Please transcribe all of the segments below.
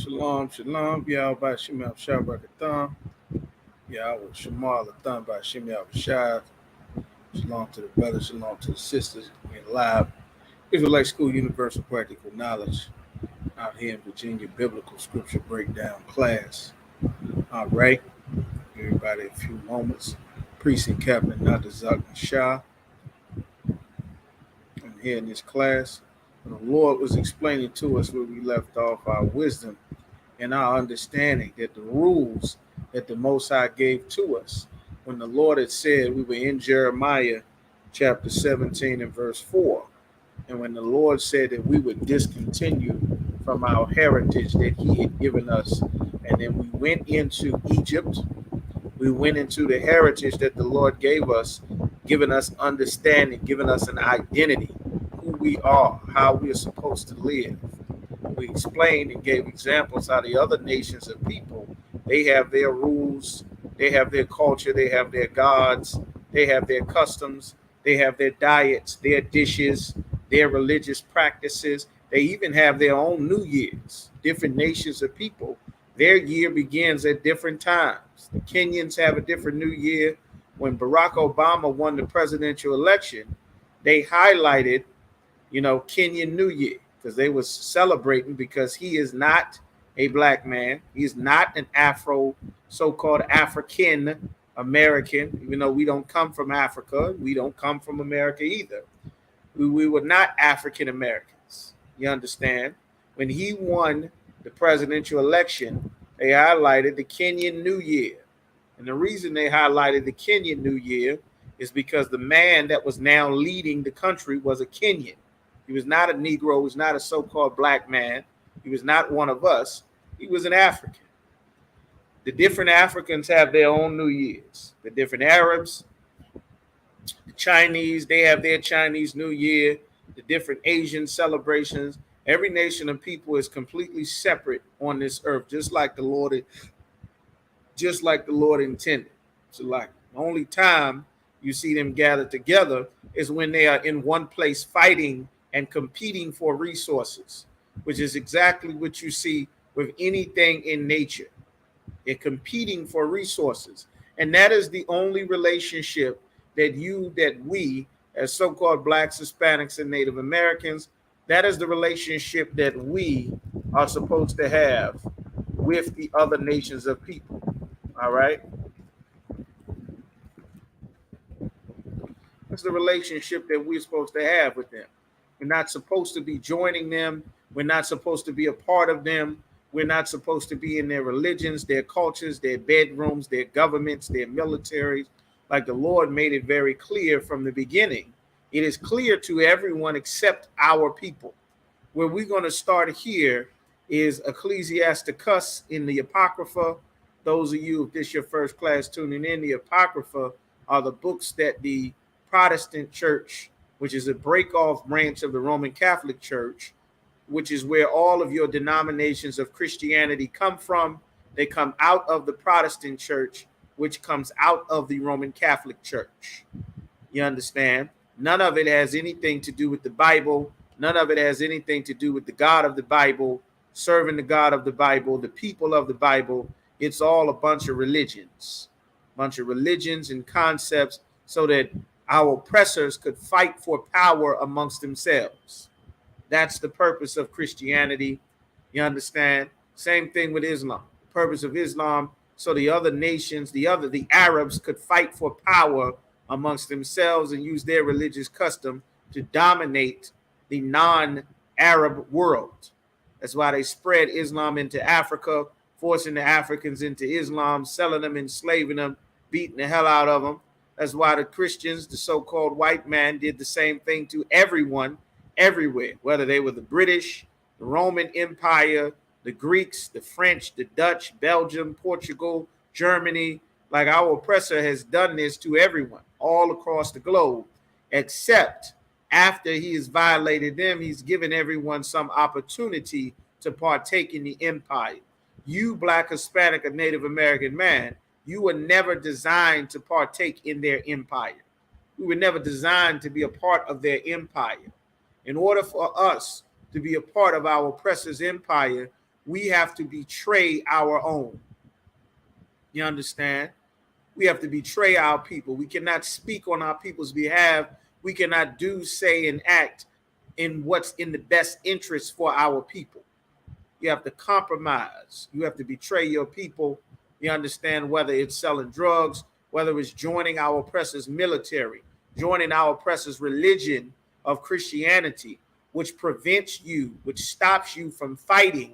Shalom, shalom. Yah by Shemal Shabbat. Yah with Shemal Lathan by Shemal Shad. Shalom to the brothers, shalom to the sisters. In live Israelite School Universal Practical Knowledge out here in Virginia Biblical Scripture Breakdown class. All right, everybody, a few moments. Precinct Captain Isupk Shah. I'm here in this class. And the Lord was explaining to us where we left off our wisdom and our understanding that the rules that the Most High gave to us when the Lord had said, we were in Jeremiah chapter 17 and verse 4, and when the Lord said that we would discontinue from our heritage that he had given us, and then we went into Egypt, we went into the heritage that the Lord gave us, giving us understanding, giving us an identity, who we are, how we are supposed to live. We explained and gave examples how the other nations of people, they have their rules, they have their culture, they have their gods, they have their customs, they have their diets, their dishes, their religious practices. They even have their own New Year's. Different nations of people, their year begins at different times. The Kenyans have a different New Year. When Barack Obama won the presidential election, they highlighted, Kenyan New Year, because they was celebrating because he is not a black man. He's not an so-called African American, even though we don't come from Africa. We don't come from America either. We were not African Americans. You understand? When he won the presidential election, they highlighted the Kenyan New Year. And the reason they highlighted the Kenyan New Year is because the man that was now leading the country was a Kenyan. He was not a Negro. He was not a so-called black man. He was not one of us. He was an African. The different Africans have their own New Year's. The different Arabs, the Chinese, they have their Chinese New Year. The different Asian celebrations. Every nation of people is completely separate on this earth, just like the Lord intended. So, like, the only time you see them gather together is when they are in one place fighting and competing for resources, which is exactly what you see with anything in nature. They're competing for resources. And that is the only relationship that we, as so-called blacks, Hispanics, and Native Americans, that is the relationship that we are supposed to have with the other nations of people. All right? That's the relationship that we're supposed to have with them. We're not supposed to be joining them. We're not supposed to be a part of them. We're not supposed to be in their religions, their cultures, their bedrooms, their governments, their militaries. Like the Lord made it very clear from the beginning. It is clear to everyone except our people. Where we're going to start here is Ecclesiasticus in the Apocrypha. Those of you, if this is your first class tuning in, the Apocrypha are the books that the Protestant Church, which is a break-off branch of the Roman Catholic Church, which is where all of your denominations of Christianity come from. They come out of the Protestant Church, which comes out of the Roman Catholic Church. You understand? None of it has anything to do with the Bible. None of it has anything to do with the God of the Bible, serving the God of the Bible, the people of the Bible. It's all a bunch of religions and concepts so that our oppressors could fight for power amongst themselves. That's the purpose of Christianity. You understand? Same thing with Islam. The purpose of Islam, so the other nations, the Arabs could fight for power amongst themselves and use their religious custom to dominate the non-Arab world. That's why they spread Islam into Africa, forcing the Africans into Islam, selling them, enslaving them, beating the hell out of them. That's why the Christians, the so-called white man, did the same thing to everyone, everywhere, whether they were the British, the Roman Empire, the Greeks, the French, the Dutch, Belgium, Portugal, Germany. Like, our oppressor has done this to everyone all across the globe, except after he has violated them, he's given everyone some opportunity to partake in the empire. You, black, Hispanic, or Native American man, you were never designed to partake in their empire. We were never designed to be a part of their empire. In order for us to be a part of our oppressor's empire, we have to betray our own. You understand? We have to betray our people. We cannot speak on our people's behalf. We cannot do, say, and act in what's in the best interest for our people. You have to compromise. You have to betray your people. You understand, whether it's selling drugs, whether it's joining our oppressor's military, joining our oppressor's religion of Christianity, which prevents you, which stops you from fighting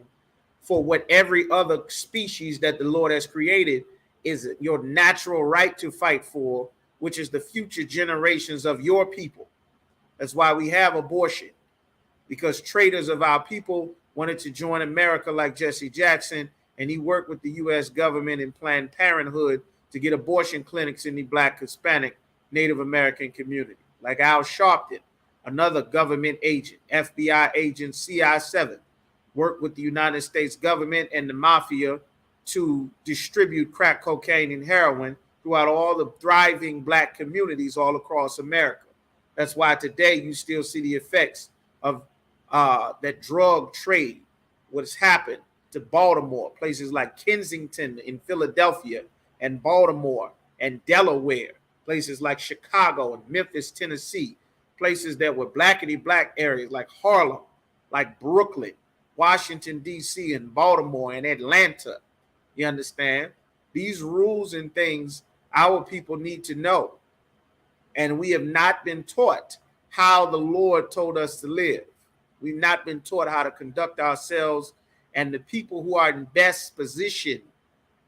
for what every other species that the Lord has created is your natural right to fight for, which is the future generations of your people. That's why we have abortion, because traitors of our people wanted to join America like Jesse Jackson, and he worked with the U.S. government and Planned Parenthood to get abortion clinics in the Black, Hispanic, Native American community. Like Al Sharpton, another government agent, FBI agent, CI7, worked with the United States government and the mafia to distribute crack cocaine and heroin throughout all the thriving Black communities all across America. That's why today you still see the effects of that drug trade, what has happened to Baltimore, places like Kensington in Philadelphia and Baltimore and Delaware, places like Chicago and Memphis, Tennessee, places that were blackity-black areas like Harlem, like Brooklyn, Washington, D.C., and Baltimore and Atlanta. You understand? These rules and things our people need to know. And we have not been taught how the Lord told us to live. We've not been taught how to conduct ourselves, and the people who are in best position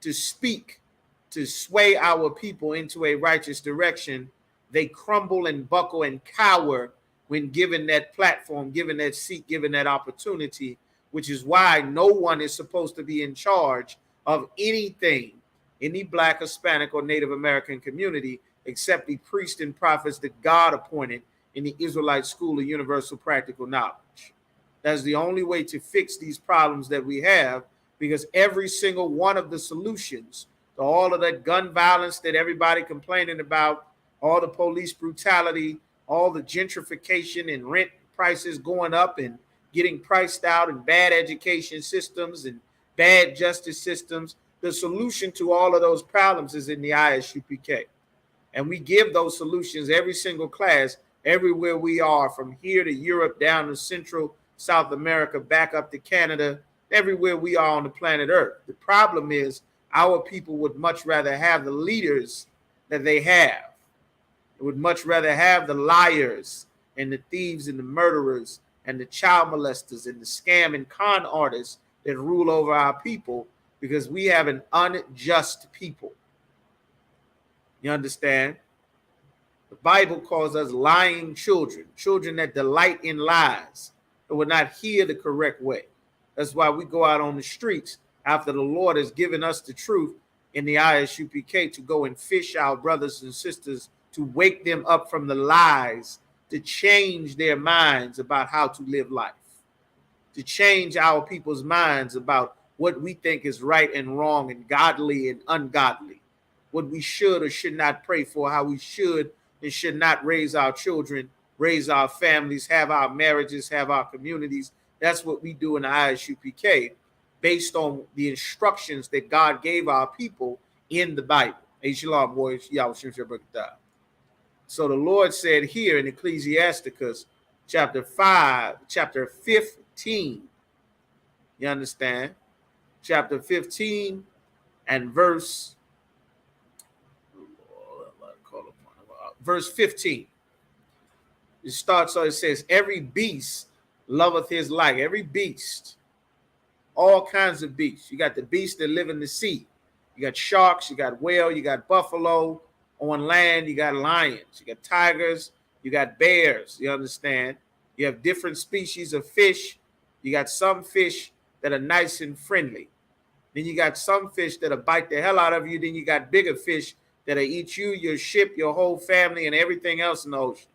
to speak, to sway our people into a righteous direction, they crumble and buckle and cower when given that platform, given that seat, given that opportunity, which is why no one is supposed to be in charge of anything in the Black, Hispanic, or Native American community except the priests and prophets that God appointed in the Israelite School of Universal Practical Knowledge. That's the only way to fix these problems that we have, because every single one of the solutions to all of that gun violence that everybody complaining about, all the police brutality, all the gentrification and rent prices going up and getting priced out, and bad education systems and bad justice systems, the solution to all of those problems is in the ISUPK. And we give those solutions every single class, everywhere we are, from here to Europe, down to Central South America, back up to Canada, everywhere we are on the planet Earth. The problem is our people would much rather have the leaders that they have. They would much rather have the liars and the thieves and the murderers and the child molesters and the scam and con artists that rule over our people, because we have an unjust people. You understand? The Bible calls us lying children, children that delight in lies, that will not hear the correct way. That's why we go out on the streets after the Lord has given us the truth in the ISUPK to go and fish our brothers and sisters, to wake them up from the lies, to change their minds about how to live life, to change our people's minds about what we think is right and wrong and godly and ungodly, what we should or should not pray for, how we should and should not raise our children, raise our families, have our marriages, have our communities. That's what we do in the ISUPK, based on the instructions that God gave our people in the Bible. So the Lord said here in Ecclesiasticus chapter 15, you understand? Chapter 15 and verse 15. It starts, so it says, every beast loveth his like. Every beast, all kinds of beasts. You got the beasts that live in the sea. You got sharks, you got whale, you got buffalo. On land, you got lions, you got tigers, you got bears, you understand? You have different species of fish. You got some fish that are nice and friendly. Then you got some fish that'll bite the hell out of you. Then you got bigger fish that'll eat you, your ship, your whole family, and everything else in the ocean.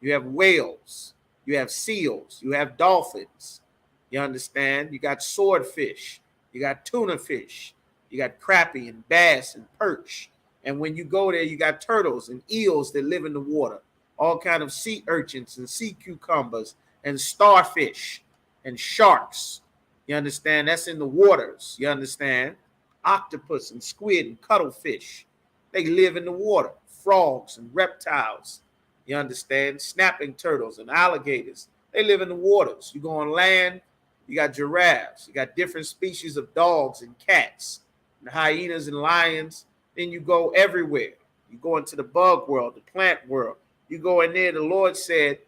You have whales, you have seals, you have dolphins, you understand? You got swordfish, you got tuna fish, you got crappie and bass and perch. And when you go there, you got turtles and eels that live in the water, all kind of sea urchins and sea cucumbers and starfish and sharks. You understand? That's in the waters. You understand? Octopus and squid and cuttlefish. They live in the water. Frogs and reptiles. You understand? Snapping turtles and alligators. They live in the waters. You go on land, you got giraffes. You got different species of dogs and cats and hyenas and lions. Then you go everywhere. You go into the bug world, the plant world. You go in there, the Lord said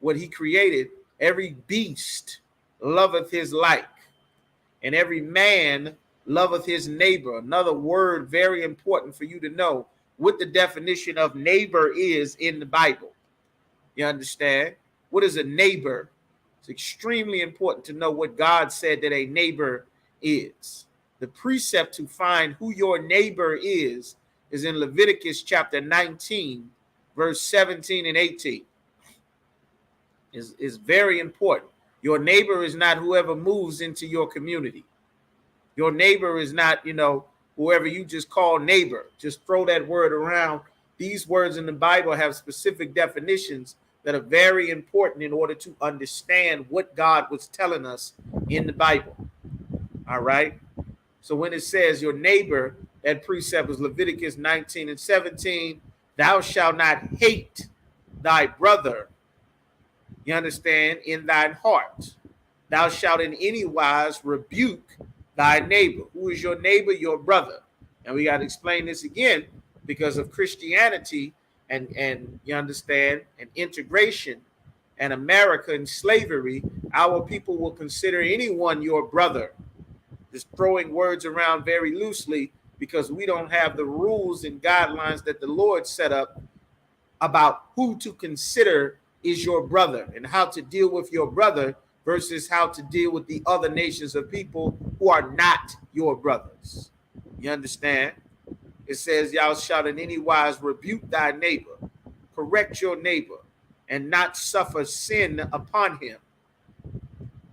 what he created, every beast loveth his like, and every man loveth his neighbor. Another word very important for you to know what the definition of neighbor is in the Bible. You understand? What is a neighbor? It's extremely important to know what God said that a neighbor is. The precept to find who your neighbor is in Leviticus chapter 19, verse 17 and 18. Is very important. Your neighbor is not whoever moves into your community. Your neighbor is not, whoever you just call neighbor. Just throw that word around. These words in the Bible have specific definitions that are very important in order to understand what God was telling us in the Bible. All right. So when it says your neighbor, that precept is Leviticus 19 and 17. Thou shalt not hate thy brother, you understand, in thine heart. Thou shalt in any wise rebuke thy neighbor. Who is your neighbor? Your brother. And we got to explain this again because of Christianity and you understand, and integration and America and slavery. Our people will consider anyone your brother. Just throwing words around very loosely because we don't have the rules and guidelines that the Lord set up about who to consider is your brother and how to deal with your brother versus how to deal with the other nations of people who are not your brothers. You understand? It says, thou shalt in any wise rebuke thy neighbor, correct your neighbor, and not suffer sin upon him.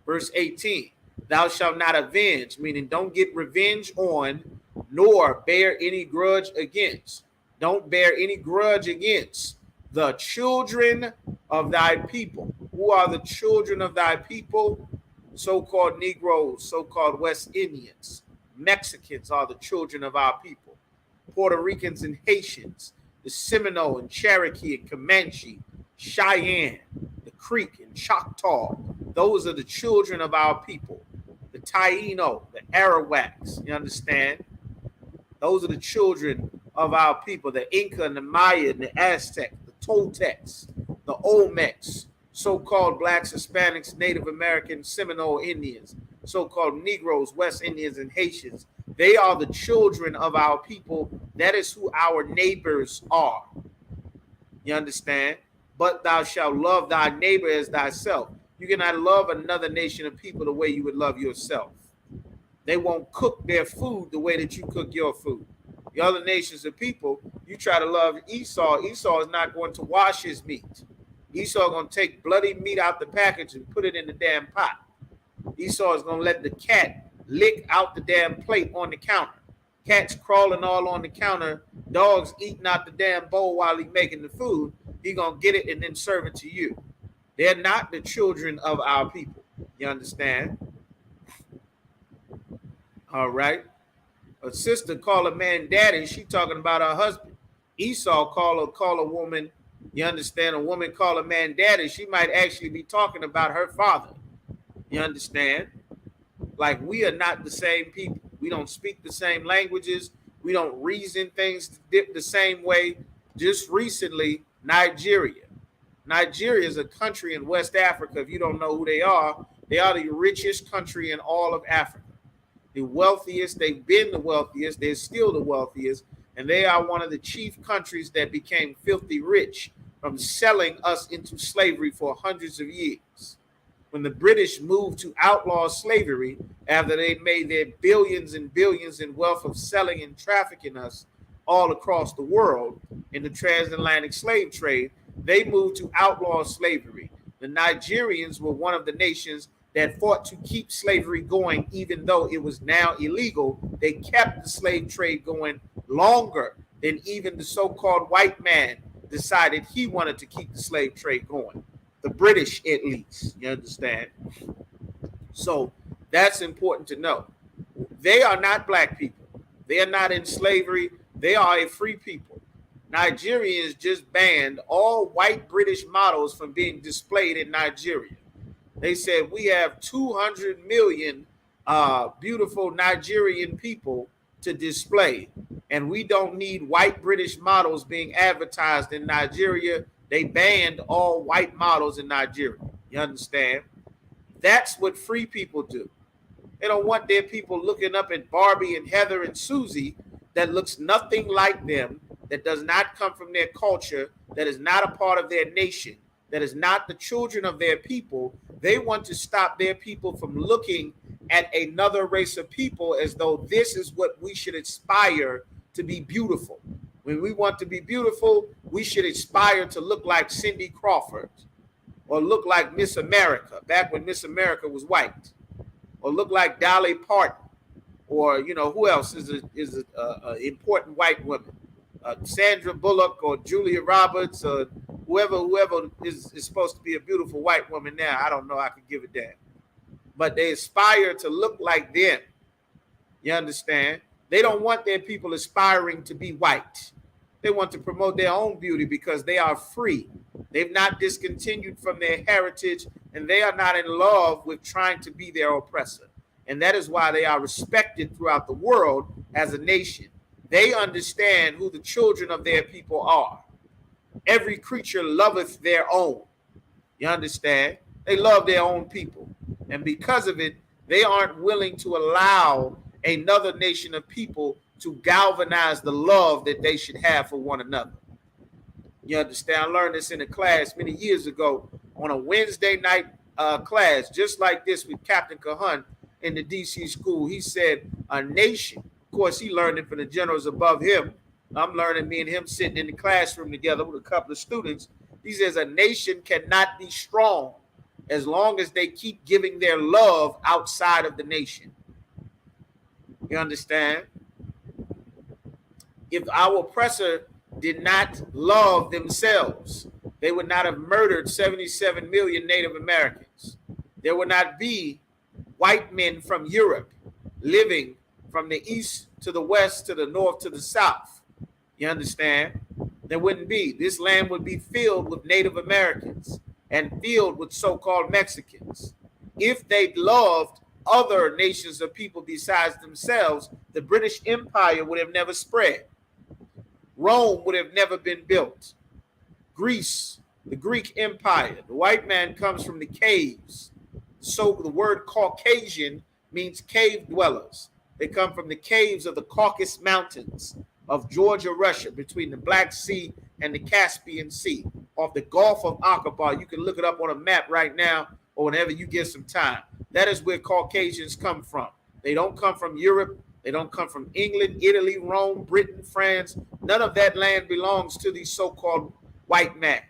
Verse 18, thou shalt not avenge, meaning don't get revenge on, nor bear any grudge against. Don't bear any grudge against the children of thy people. Who are the children of thy people? So-called Negroes, so-called West Indians. Mexicans are the children of our people. Puerto Ricans and Haitians, the Seminole and Cherokee and Comanche, Cheyenne, the Creek and Choctaw. Those are the children of our people. The Taino, the Arawaks, you understand? Those are the children of our people. The Inca and the Maya and the Aztec, the Toltecs, the Olmecs, so-called blacks, Hispanics, Native Americans, Seminole Indians, so-called Negroes, West Indians, and Haitians. They are the children of our people. That is who our neighbors are. You understand? But thou shalt love thy neighbor as thyself. You cannot love another nation of people the way you would love yourself. They won't cook their food the way that you cook your food. The other nations of people, you try to love Esau. Esau is not going to wash his meat. Esau is going to take bloody meat out the package and put it in the damn pot. Esau is going to let the cat lick out the damn plate on the counter. Cats crawling all on the counter, dogs eating out the damn bowl while he's making the food. He's going to get it and then serve it to you. They're not the children of our people. You understand? All right. A sister call a man daddy. She talking about her husband. Esau call a woman. You understand? A woman call a man daddy. She might actually be talking about her father. You understand? Like, we are not the same people. We don't speak the same languages. We don't reason things the same way. Just recently, Nigeria. Nigeria is a country in West Africa. If you don't know who they are the richest country in all of Africa. The wealthiest, they've been the wealthiest, they're still the wealthiest, and they are one of the chief countries that became filthy rich from selling us into slavery for hundreds of years. When the British moved to outlaw slavery after they made their billions and billions in wealth of selling and trafficking us all across the world in the transatlantic slave trade, they moved to outlaw slavery. The Nigerians were one of the nations that fought to keep slavery going, even though it was now illegal. They kept the slave trade going longer than even the so-called white man decided he wanted to keep the slave trade going. The British, at least, you understand? So That's important to know. They are not black people. They are not in slavery. They are a free people. Nigerians just banned all white British models from being displayed in Nigeria. They said we have 200 million beautiful Nigerian people to display, and we don't need white British models being advertised in Nigeria. They banned all white models in Nigeria. You understand? That's what free people do. They don't want their people looking up at Barbie and Heather and Susie that looks nothing like them, that does not come from their culture, that is not a part of their nation, that is not the children of their people. They want to stop their people from looking at another race of people as though this is what we should aspire to be beautiful. When we want to be beautiful, we should aspire to look like Cindy Crawford, or look like Miss America, back when Miss America was white, or look like Dolly Parton, or who else is a important white woman, Sandra Bullock or Julia Roberts, or whoever is supposed to be a beautiful white woman now. I don't know. I could give a damn. But they aspire to look like them. You understand? They don't want their people aspiring to be white. They want to promote their own beauty because they are free. They've not discontinued from their heritage, and they are not in love with trying to be their oppressor. And that is why they are respected throughout the world as a nation. They understand who the children of their people are. Every creature loveth their own. You understand? They love their own people. And because of it, they aren't willing to allow another nation of people to galvanize the love that they should have for one another. You understand? I learned this in a class many years ago on a Wednesday night class, just like this with Captain Cahan in the DC school. He said a nation, of course, he learned it from the generals above him. I'm learning, me and him sitting in the classroom together with a couple of students. He says a nation cannot be strong as long as they keep giving their love outside of the nation. You understand? If our oppressor did not love themselves, they would not have murdered 77 million Native Americans. There would not be white men from Europe living from the east to the west, to the north, to the south. You understand? There wouldn't be. This land would be filled with Native Americans and filled with so-called Mexicans. If they loved other nations of people besides themselves, the British Empire would have never spread. Rome would have never been built. Greece, the Greek Empire, the white man comes from the caves. So the word Caucasian means cave dwellers. They come from the caves of the Caucasus Mountains of Georgia, Russia, between the Black Sea and the Caspian Sea, off the Gulf of Aqaba. You can look it up on a map right now or whenever you get some time. That is where Caucasians come from. They don't come from Europe. They don't come from England, Italy, Rome, Britain, France. None of that land belongs to the so-called white man,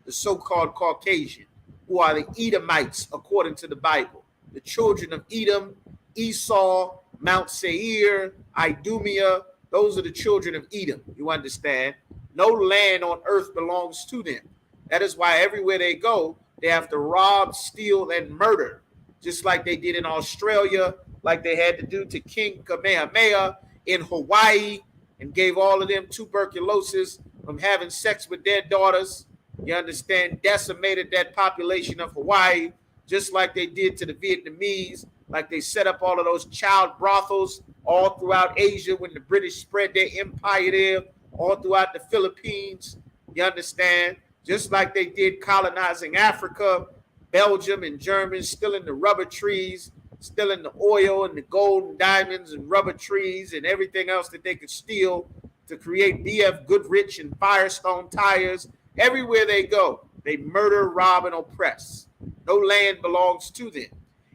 the so-called Caucasian, who are the Edomites, according to the Bible. The children of Edom, Esau, Mount Seir, Idumea, those are the children of Edom, you understand? No land on earth belongs to them. That is why everywhere they go, they have to rob, steal, and murder, just like they did in Australia, like they had to do to King Kamehameha in Hawaii, and gave all of them tuberculosis from having sex with their daughters. You understand? Decimated that population of Hawaii, just like they did to the Vietnamese, like they set up all of those child brothels all throughout Asia when the British spread their empire there, all throughout the Philippines. You understand? Just like they did colonizing Africa, Belgium and Germans, stealing the rubber trees, stealing the oil and the gold and diamonds and rubber trees and everything else that they could steal to create BF Goodrich and Firestone tires. Everywhere they go, they murder, rob, and oppress. No land belongs to them.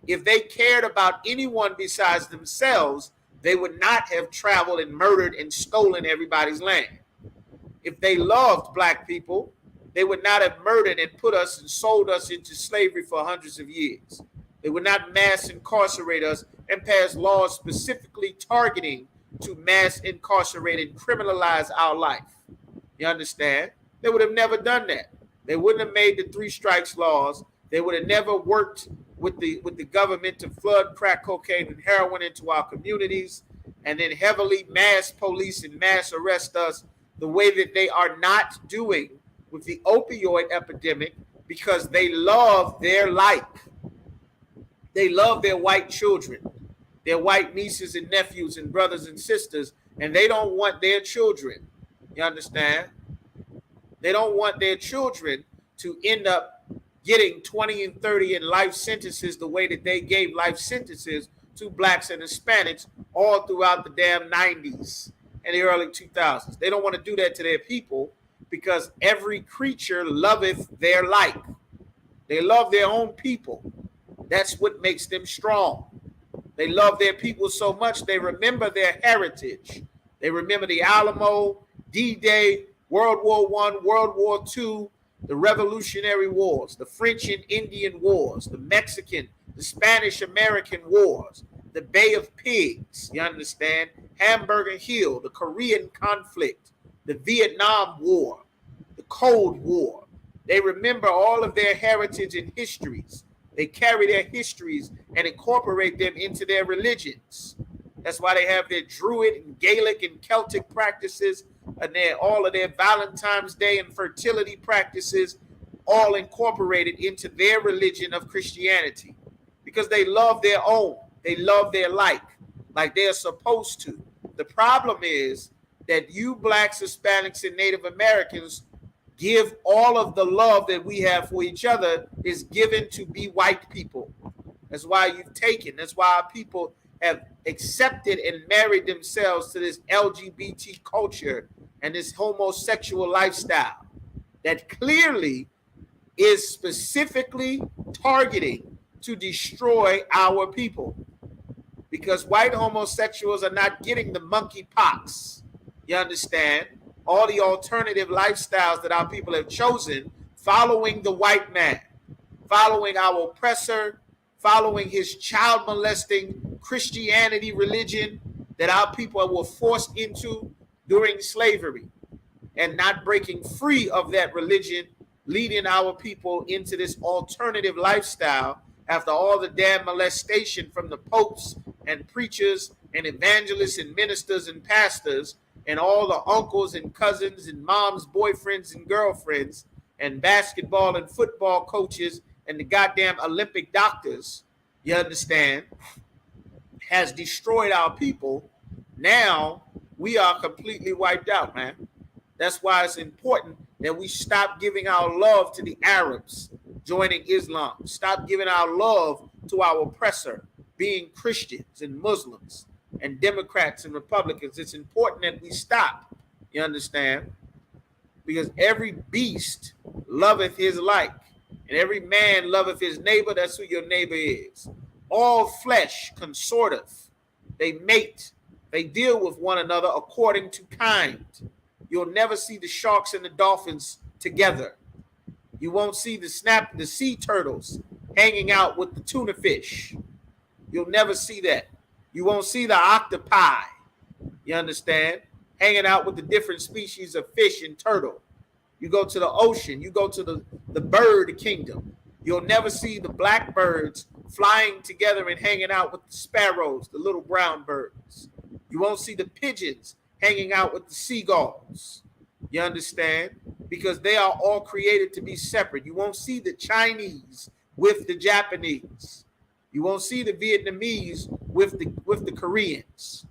If they cared about anyone besides themselves, they would not have traveled and murdered and stolen everybody's land. If they loved black people, they would not have murdered and put us and sold us into slavery for hundreds of years. They would not mass incarcerate us and pass laws specifically targeting to mass incarcerate and criminalize our life. You understand? They would have never done that. They wouldn't have made the 3 strikes laws. They would have never worked with the government to flood crack cocaine and heroin into our communities, and then heavily mass police and mass arrest us the way that they are not doing with the opioid epidemic, because they love their like. They love their white children, their white nieces and nephews and brothers and sisters, and they don't want their children, you understand? They don't want their children to end up getting 20 and 30 in life sentences the way that they gave life sentences to blacks and Hispanics all throughout the damn 90s and the early 2000s. They don't want to do that to their people, because every creature loveth their like. They love their own people. That's what makes them strong. They love their people so much they remember their heritage. They remember the Alamo, D-Day, World War I, World War II, the Revolutionary Wars, the French and Indian Wars, the Mexican, the Spanish-American Wars, the Bay of Pigs, you understand? Hamburger Hill, the Korean conflict, the Vietnam War, the Cold War. They remember all of their heritage and histories. They carry their histories and incorporate them into their religions. That's why they have their Druid and Gaelic and Celtic practices, and all of their Valentine's Day and fertility practices, all incorporated into their religion of Christianity, because they love their own. They love their like they're supposed to. The problem is that you blacks, Hispanics, and Native Americans give all of the love that we have for each other is given to be white people. That's why you've taken. That's why our people have accepted and married themselves to this LGBT culture and this homosexual lifestyle that clearly is specifically targeting to destroy our people. Because white homosexuals are not getting the monkey pox. You understand? All the alternative lifestyles that our people have chosen, following the white man, following our oppressor, following his child molesting Christianity religion that our people were forced into during slavery, and not breaking free of that religion, leading our people into this alternative lifestyle after all the damn molestation from the popes and preachers and evangelists and ministers and pastors and all the uncles and cousins and moms, boyfriends and girlfriends and basketball and football coaches and the goddamn Olympic doctors, you understand, has destroyed our people. Now we are completely wiped out, man. That's why it's important that we stop giving our love to the Arabs joining Islam. Stop giving our love to our oppressor, being Christians and Muslims and Democrats and Republicans. It's important that we stop, you understand? Because every beast loveth his like, and every man loveth his neighbor. That's who your neighbor is. All flesh consorteth. They mate. They deal with one another according to kind. You'll never see the sharks and the dolphins together. You won't see the sea turtles hanging out with the tuna fish. You'll never see that. You won't see the octopi, you understand, hanging out with the different species of fish and turtle. You go to the ocean, you go to the bird kingdom. You'll never see the blackbirds flying together and hanging out with the sparrows, the little brown birds. You won't see the pigeons hanging out with the seagulls. You understand? Because they are all created to be separate. You won't see the Chinese with the Japanese. You won't see the Vietnamese with the Koreans.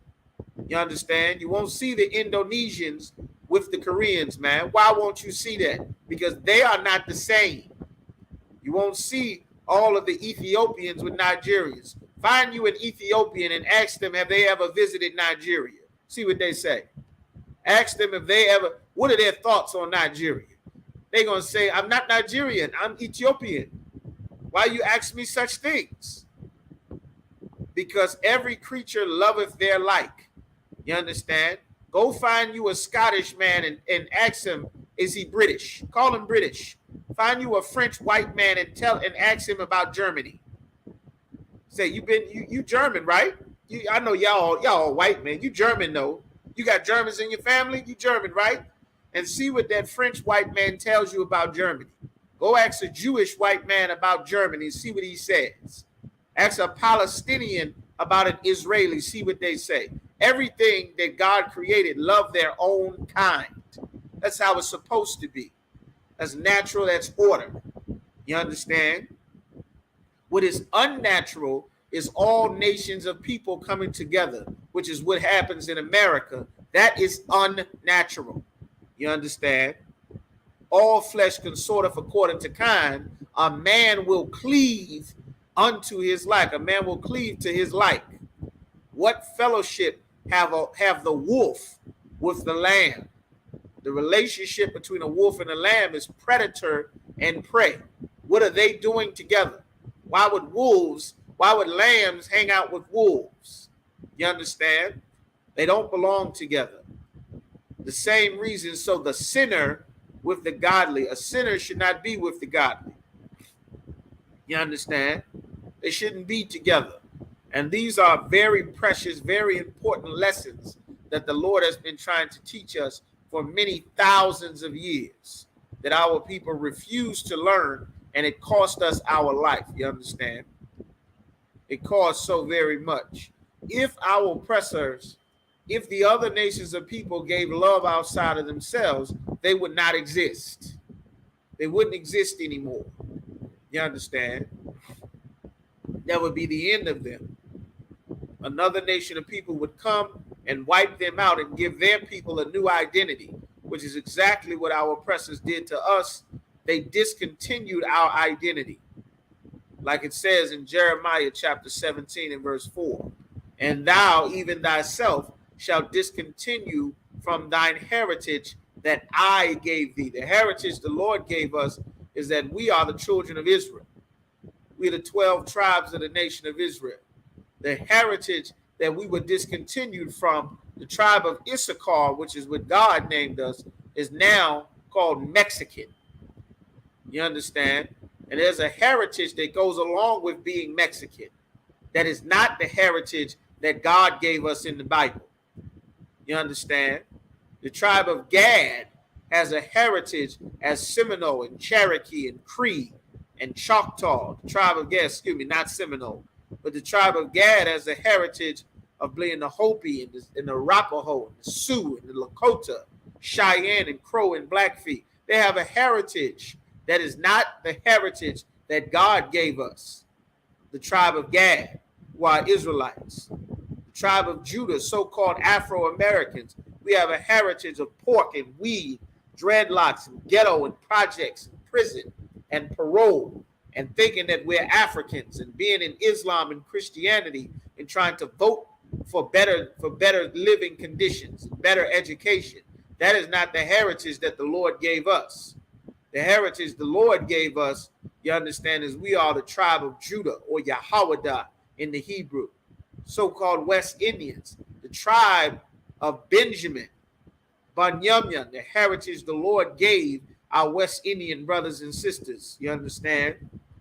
You understand? You won't see the Indonesians with the Koreans, man. Why won't you see that? Because they are not the same. You won't see all of the Ethiopians with Nigerians. Find you an Ethiopian and ask them, have they ever visited Nigeria? See what they say. Ask them if they ever, what are their thoughts on Nigeria? They're going to say, I'm not Nigerian, I'm Ethiopian. Why you ask me such things? Because every creature loveth their like. You understand? Go find you a Scottish man and ask him, is he British? Call him British. Find you a French white man and ask him about Germany. Say, you German, right? I know y'all white, man. You German, though. You got Germans in your family? You German, right? And see what that French white man tells you about Germany. Go ask a Jewish white man about Germany, see what he says. Ask a Palestinian about an Israeli, see what they say. Everything that God created, love their own kind. That's how it's supposed to be. That's natural, that's order. You understand? What is unnatural is all nations of people coming together, which is what happens in America. That is unnatural. You understand? All flesh consorteth according to kind. A man will cleave unto his like. A man will cleave to his like. What fellowship have the wolf with the lamb? The relationship between a wolf and a lamb is predator and prey. What are they doing together? Why would lambs hang out with wolves? You understand? They don't belong together. The same reason, so the sinner with the godly, a sinner should not be with the godly. You understand? They shouldn't be together. And these are very precious, very important lessons that the Lord has been trying to teach us for many thousands of years, that our people refuse to learn, and it cost us our life. You understand? It cost so very much. If our oppressors, if the other nations of people gave love outside of themselves, they would not exist. They wouldn't exist anymore. You understand? That would be the end of them. Another nation of people would come and wipe them out and give their people a new identity, which is exactly what our oppressors did to us. They discontinued our identity. Like it says in Jeremiah chapter 17 and verse 4, and thou, even thyself, shall discontinue from thine heritage that I gave thee. The heritage the Lord gave us is that we are the children of Israel. We are the 12 tribes of the nation of Israel. The heritage that we were discontinued from, the tribe of Isupk, which is what God named us, is now called Mexican. You understand? And there's a heritage that goes along with being Mexican. That is not the heritage that God gave us in the Bible. You understand? The tribe of Gad has a heritage as Seminole and Cherokee and Cree and Choctaw. The tribe of Gad, not Seminole, but the tribe of Gad has a heritage of being the Hopi and the Arapaho and the Sioux and the Lakota, Cheyenne and Crow and Blackfeet. They have a heritage that is not the heritage that God gave us. The tribe of Gad, who are Israelites. The tribe of Judah, so-called Afro-Americans, we have a heritage of pork and weed, dreadlocks and ghetto and projects and prison and parole, and thinking that we're Africans and being in Islam and Christianity and trying to vote for better living conditions, better education. That is not the heritage that the Lord gave us. The heritage the Lord gave us, you understand, is we are the tribe of Judah, or Yahwadah in the Hebrew, so-called West Indians, the tribe of Benjamin, Banyamya, the heritage the Lord gave our West Indian brothers and sisters, you understand?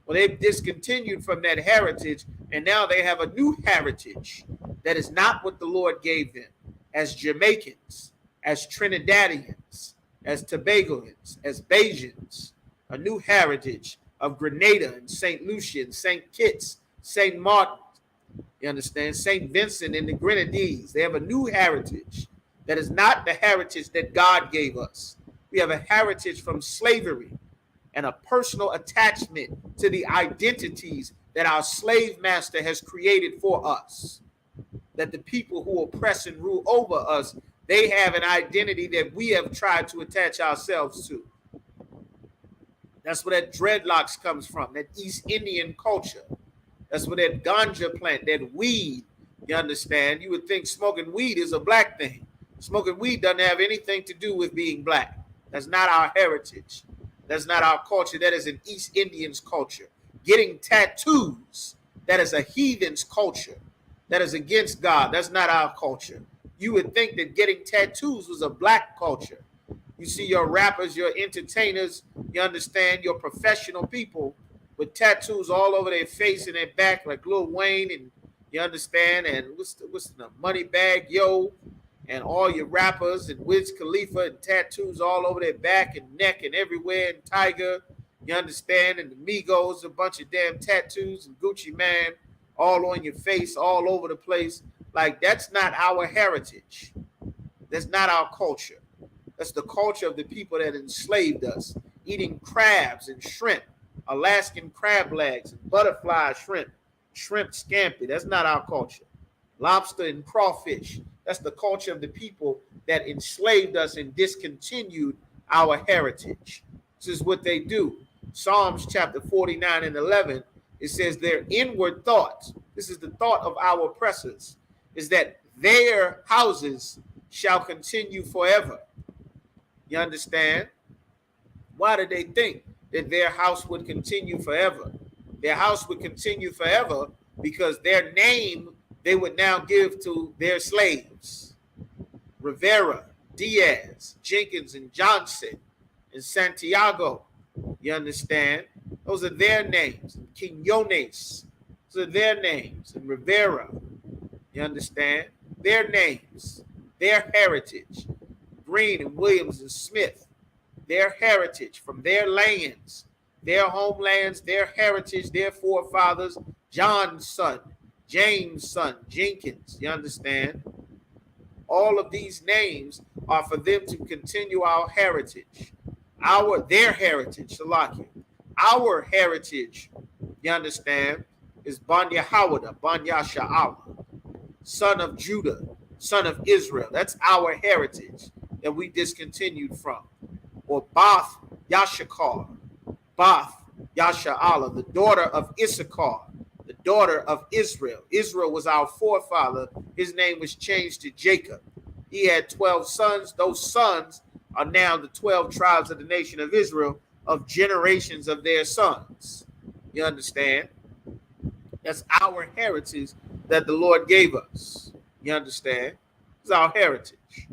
Well, they've discontinued from that heritage, and now they have a new heritage that is not what the Lord gave them, as Jamaicans, as Trinidadians, as Tobagoans, as Bajans, a new heritage of Grenada and St. Lucia and St. Kitts, St. Martin, you understand, St. Vincent and the Grenadines. They have a new heritage that is not the heritage that God gave us. We have a heritage from slavery and a personal attachment to the identities that our slave master has created for us. That the people who oppress and rule over us, they have an identity that we have tried to attach ourselves to. That's where that dreadlocks comes from, that East Indian culture. That's where that ganja plant, that weed, you understand? You would think smoking weed is a black thing. Smoking weed doesn't have anything to do with being black. That's not our heritage. That's not our culture. That is an East Indian's culture. Getting tattoos, that is a heathen's culture. That is against God. That's not our culture. You would think that getting tattoos was a black culture. You see your rappers, your entertainers, you understand, your professional people with tattoos all over their face and their back, like Lil Wayne, and you understand, and what's the Money Bag Yo, and all your rappers and Wiz Khalifa and tattoos all over their back and neck and everywhere, and Tiger, You understand? And the Migos, a bunch of damn tattoos and Gucci Man all on your face, all over the place. Like, that's not our heritage. That's not our culture. That's the culture of the people that enslaved us, eating crabs and shrimp, Alaskan crab legs and butterfly shrimp, shrimp scampi. That's not our culture. Lobster and crawfish. That's the culture of the people that enslaved us and discontinued our heritage. This is what they do. Psalms chapter 49 and 11, it says their inward thoughts, this is the thought of our oppressors, is that their houses shall continue forever. You understand? Why did they think that their house would continue forever? Their house would continue forever because their name they would now give to their slaves. Rivera, Diaz, Jenkins, and Johnson, and Santiago. You understand? Those are their names. Quinones, those are their names. And Rivera, you understand? Their names, their heritage. Green and Williams and Smith, their heritage from their lands, their homelands, their heritage, their forefathers. John's son, James' son, Jenkins, you understand? All of these names are for them to continue our heritage. Their heritage, Salakia. Our heritage, you understand, is Banya Hawada, Banya Sha'ala, son of Judah, son of Israel. That's our heritage that we discontinued from. Or Bath Yashakar, Bath Yasha'ala, the daughter of Issachar, the daughter of Israel. Israel was our forefather. His name was changed to Jacob. He had 12 sons. Those sons are now the 12 tribes of the nation of Israel, of generations of their sons. You understand? That's our heritage that the Lord gave us. You understand? It's our heritage.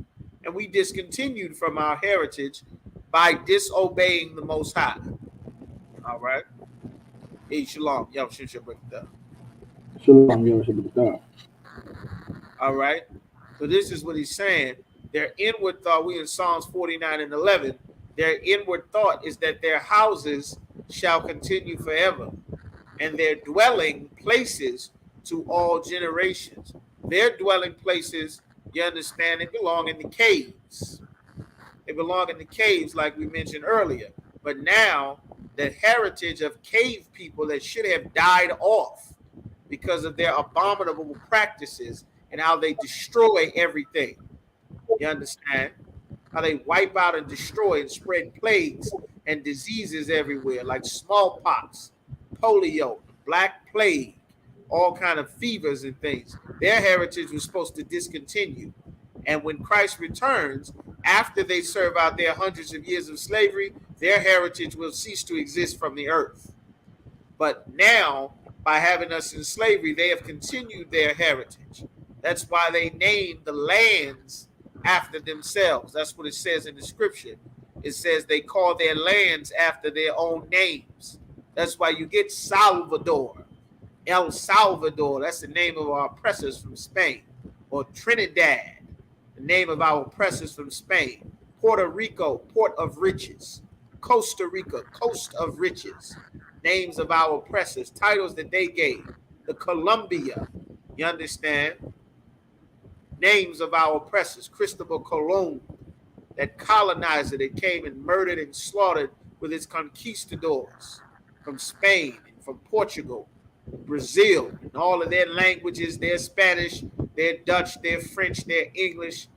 And we discontinued from our heritage by disobeying the Most High. All right? Hey, shalom. Y'all should break it down. Shalom, y'all should break it down. All right? So this is what he's saying. Their inward thought, we in Psalms 49 and 11, their inward thought is that their houses shall continue forever, and their dwelling places to all generations. Their dwelling places, you understand, they belong in the caves. They belong in the caves like we mentioned earlier. But now, the heritage of cave people that should have died off because of their abominable practices and how they destroy everything. You understand? How they wipe out and destroy and spread plagues and diseases everywhere, like smallpox, polio, black plague, all kind of fevers and things. Their heritage was supposed to discontinue. And when Christ returns, after they serve out their hundreds of years of slavery, their heritage will cease to exist from the earth. But now, by having us in slavery, they have continued their heritage. That's why they named the lands after themselves. That's what it says in the scripture. It says they call their lands after their own names. That's why you get Salvador, El Salvador. That's the name of our oppressors from Spain. Or Trinidad, the name of our oppressors from Spain. Puerto Rico, Port of Riches. Costa Rica, Coast of Riches. Names of our oppressors, titles that they gave. The Columbia, you understand? Names of our oppressors. Cristobal Colon, that colonizer that came and murdered and slaughtered with his conquistadors from Spain and from Portugal, Brazil, and all of their languages, their Spanish, their Dutch, their French, their English,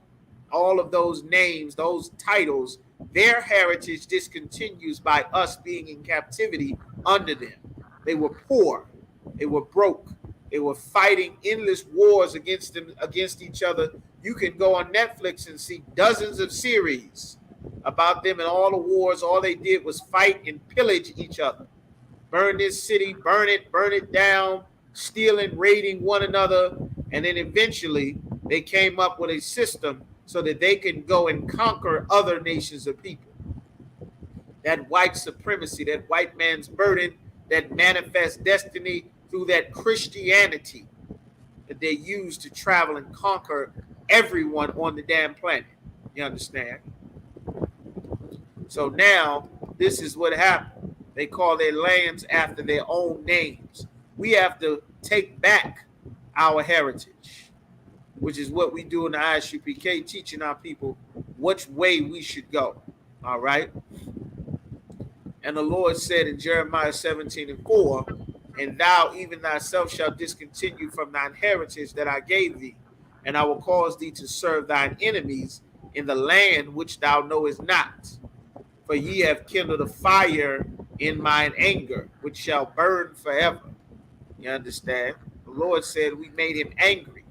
all of those names, those titles, their heritage discontinues by us being in captivity under them. They were poor. They were broke. They were fighting endless wars against each other. You can go on Netflix and see dozens of series about them and all the wars. All they did was fight and pillage each other. Burn this city, burn it down, stealing, raiding one another. And then eventually they came up with a system so that they can go and conquer other nations of people. That white supremacy, that white man's burden, that manifests destiny through that Christianity that they use to travel and conquer everyone on the damn planet. You understand? So now, this is what happened. They call their lands after their own names. We have to take back our heritage, which is what we do in the Isupk, teaching our people which way we should go. All right. And the Lord said in Jeremiah 17:4, and thou even thyself shalt discontinue from thine heritage that I gave thee, and I will cause thee to serve thine enemies in the land which thou knowest not. For ye have kindled a fire in mine anger, which shall burn forever. You understand? The Lord said we made him angry.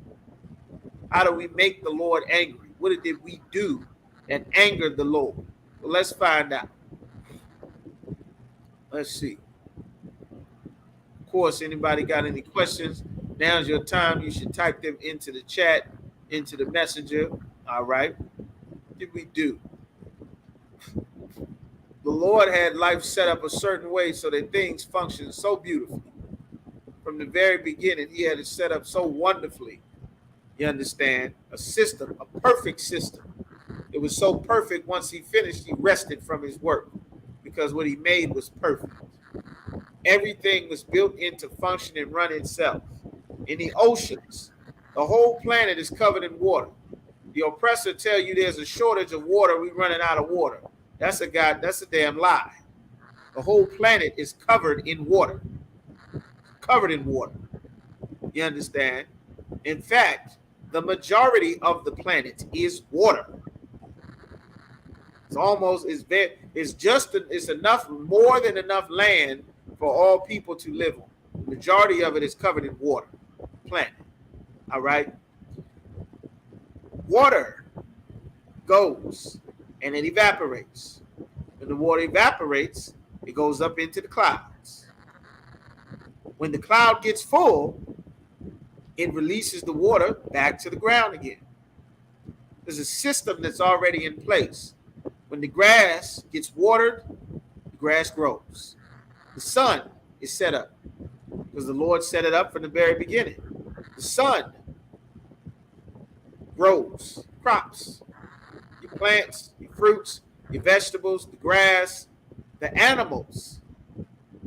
How do we make the Lord angry? What did we do that angered the Lord? Well, let's find out. Let's see. Of course, anybody got any questions? Now's your time. You should type them into the chat, into the messenger. All right. What did we do? The Lord had life set up a certain way so that things function so beautifully. From the very beginning, he had it set up so wonderfully. You understand? A system, a perfect system. It was so perfect, once he finished, he rested from his work because what he made was perfect. Everything was built into function and run itself. In the oceans, the whole planet is covered in water. The oppressor tell you there's a shortage of water, we're running out of water. That's a damn lie. The whole planet is covered in water. Covered in water. You understand? In fact, the majority of the planet is water. It's enough, more than enough land for all people to live on. The majority of it is covered in water. Planet. All right. Water goes and it evaporates. When the water evaporates, it goes up into the clouds. When the cloud gets full, it releases the water back to the ground again. There's a system that's already in place. When the grass gets watered, the grass grows. The sun is set up because the Lord set it up from the very beginning. The sun grows crops, your plants, your fruits, your vegetables, the grass. The animals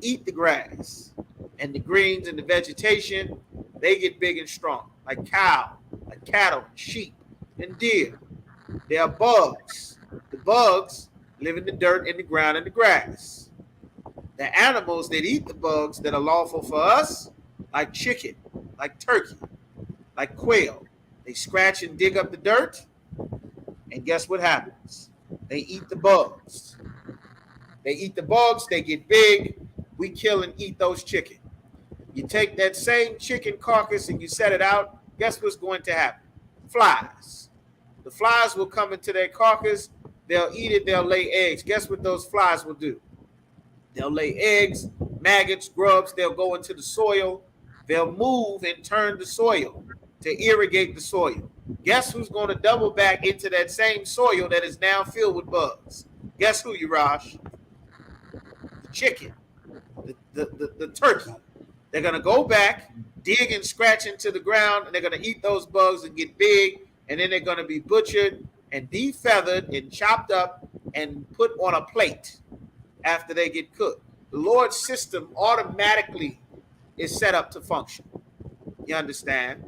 eat the grass, and the greens and the vegetation, they get big and strong, like cattle, sheep, and deer. There are bugs. The bugs live in the dirt, in the ground, and the grass. The animals that eat the bugs that are lawful for us, like chicken, like turkey, like quail, they scratch and dig up the dirt, and guess what happens? They eat the bugs. They eat the bugs, they get big. We kill and eat those chicken. You take that same chicken carcass and you set it out, guess what's going to happen? Flies. The flies will come into their carcass, they'll eat it, they'll lay eggs. Guess what those flies will do? They'll lay eggs, maggots, grubs, they'll go into the soil, they'll move and turn the soil to irrigate the soil. Guess who's going to double back into that same soil that is now filled with bugs? Guess who, Urash? The chicken, the turkey. They're going to go back, dig and scratch into the ground, and they're going to eat those bugs and get big, and then they're going to be butchered and defeathered and chopped up and put on a plate after they get cooked. The Lord's system automatically is set up to function. You understand?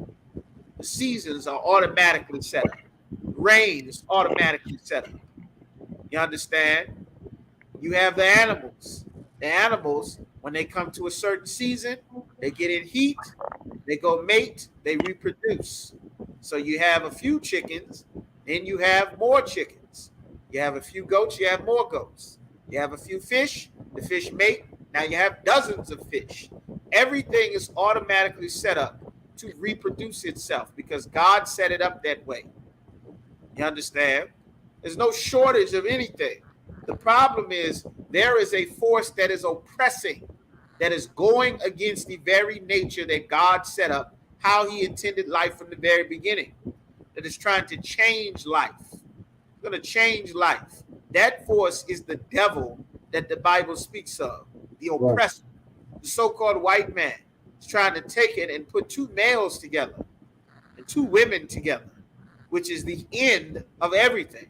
The seasons are automatically set up. Rain is automatically set up. You understand? You have the animals. The animals, when they come to a certain season, they get in heat, they go mate, they reproduce. So you have a few chickens, then you have more chickens. You have a few goats, you have more goats. You have a few fish, the fish mate, now you have dozens of fish. Everything is automatically set up to reproduce itself because God set it up that way. You understand? There's no shortage of anything. The problem is there is a force that is oppressing, that is going against the very nature that God set up, how he intended life from the very beginning, that is trying to change life. It's going to change life. That force is the devil that the Bible speaks of, the oppressor, the so-called white man. Is trying to take it and put two males together and two women together, which is the end of everything.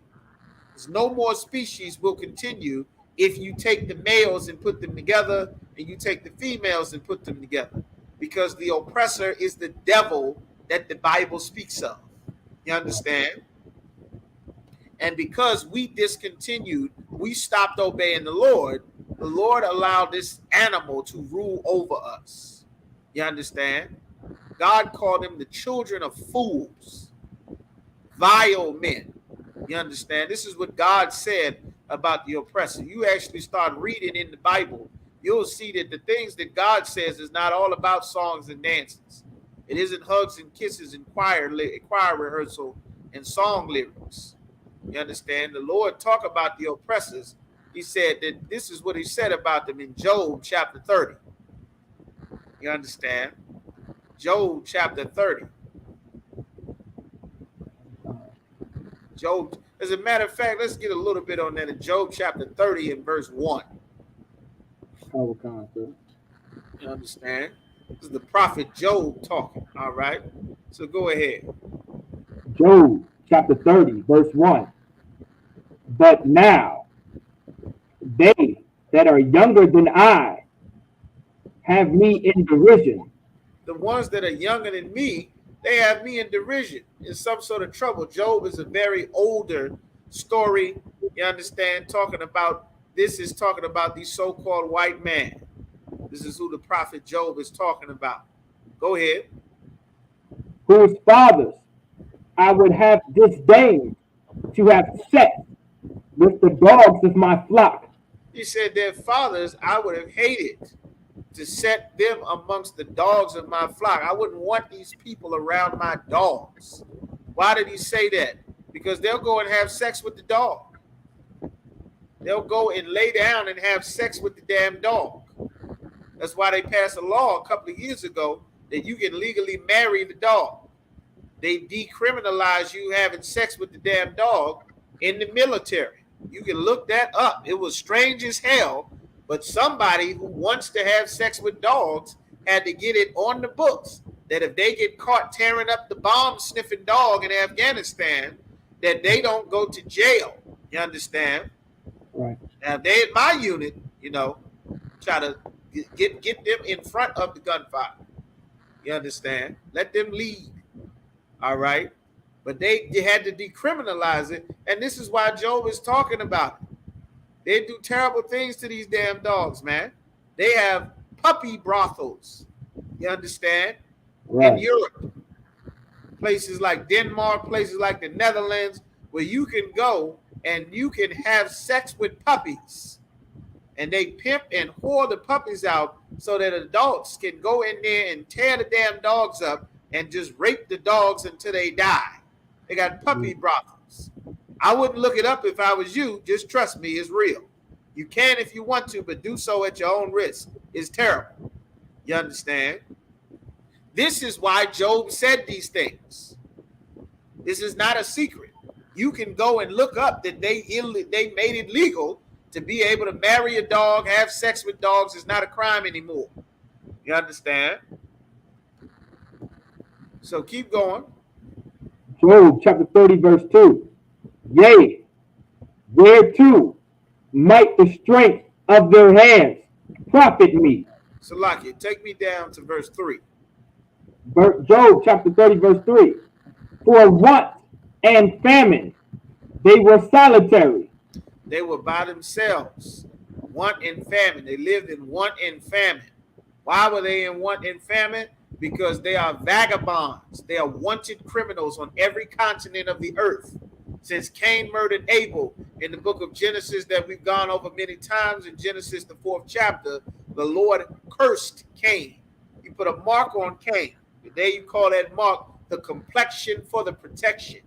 There's no more species will continue if you take the males and put them together and you take the females and put them together, because the oppressor is the devil that the Bible speaks of. You understand? And because we discontinued, we stopped obeying the Lord allowed this animal to rule over us. You understand? God called them the children of fools, vile men. You understand? This is what God said about the oppressor. You actually start reading in the Bible, you'll see that the things that God says is not all about songs and dances. It isn't hugs and kisses and choir rehearsal and song lyrics. You understand? The Lord talk about the oppressors. He said that this is what he said about them in Job chapter 30. You understand? Job chapter 30. Job, as a matter of fact, let's get a little bit on that in Job chapter 30 and verse 1. You understand? This is the prophet Job talking. All right. So go ahead. Job chapter 30, verse 1. But now they that are younger than I have me in derision. The ones that are younger than me, they have me in derision, in some sort of trouble. Job is a very older story. You understand? This is talking about the so-called white man. This is who the prophet Job is talking about. Go ahead. Whose fathers I would have disdained to have sex with the dogs of my flock. He said their fathers I would have hated to set them amongst the dogs of my flock. I wouldn't want these people around my dogs. Why did he say that? Because they'll go and have sex with the dog. They'll go and lay down and have sex with the damn dog. That's why they passed a law a couple of years ago that you can legally marry the dog. They decriminalize you having sex with the damn dog in the military. You can look that up. It was strange as hell, but somebody who wants to have sex with dogs had to get it on the books that if they get caught tearing up the bomb-sniffing dog in Afghanistan, that they don't go to jail. You understand? Right. Now, they in my unit, try to get them in front of the gunfire. You understand? Let them lead. All right? But they had to decriminalize it, and this is why Job is talking about it. They do terrible things to these damn dogs, man. They have puppy brothels. You understand? Right. In Europe, places like Denmark, places like the Netherlands, where you can go and you can have sex with puppies. And they pimp and whore the puppies out so that adults can go in there and tear the damn dogs up and just rape the dogs until they die. They got puppy brothels. I wouldn't look it up if I was you. Just trust me, it's real. You can if you want to, but do so at your own risk. It's terrible. You understand? This is why Job said these things. This is not a secret. You can go and look up that they made it legal to be able to marry a dog, have sex with dogs. Is not a crime anymore. You understand? So keep going. Job chapter 30, verse 2. Yea, whereto might the strength of their hands profit me? Salakia, take me down to verse 3. Job chapter 30, verse 3. For want and famine they were solitary. They were by themselves. Want and famine. They lived in want and famine. Why were they in want and famine? Because they are vagabonds. They are wanted criminals on every continent of the earth. Since Cain murdered Abel in the book of Genesis that we've gone over many times, in Genesis, the 4th chapter, the Lord cursed Cain. He put a mark on Cain. Today you call that mark the complexion for the protection.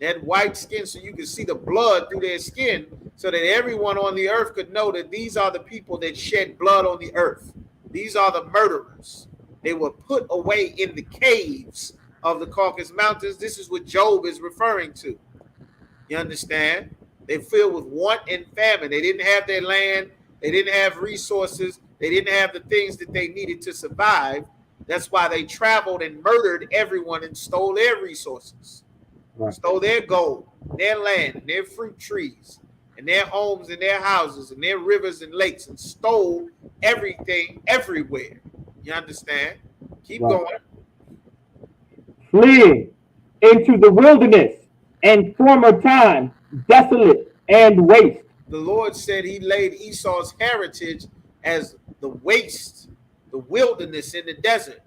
That white skin so you can see the blood through their skin so that everyone on the earth could know that these are the people that shed blood on the earth. These are the murderers. They were put away in the caves of the Caucasus Mountains. This is what Job is referring to. You understand? They filled with want and famine. They didn't have their land. They didn't have resources. They didn't have the things that they needed to survive. That's why they traveled and murdered everyone and stole their resources. Right. Stole their gold, their land, and their fruit trees. and their homes and their houses and their rivers and lakes and stole everything everywhere. You understand? Keep Right. going. Fleeing into the wilderness and former time, desolate and waste. The Lord said he laid Esau's heritage as the waste, the wilderness in the desert.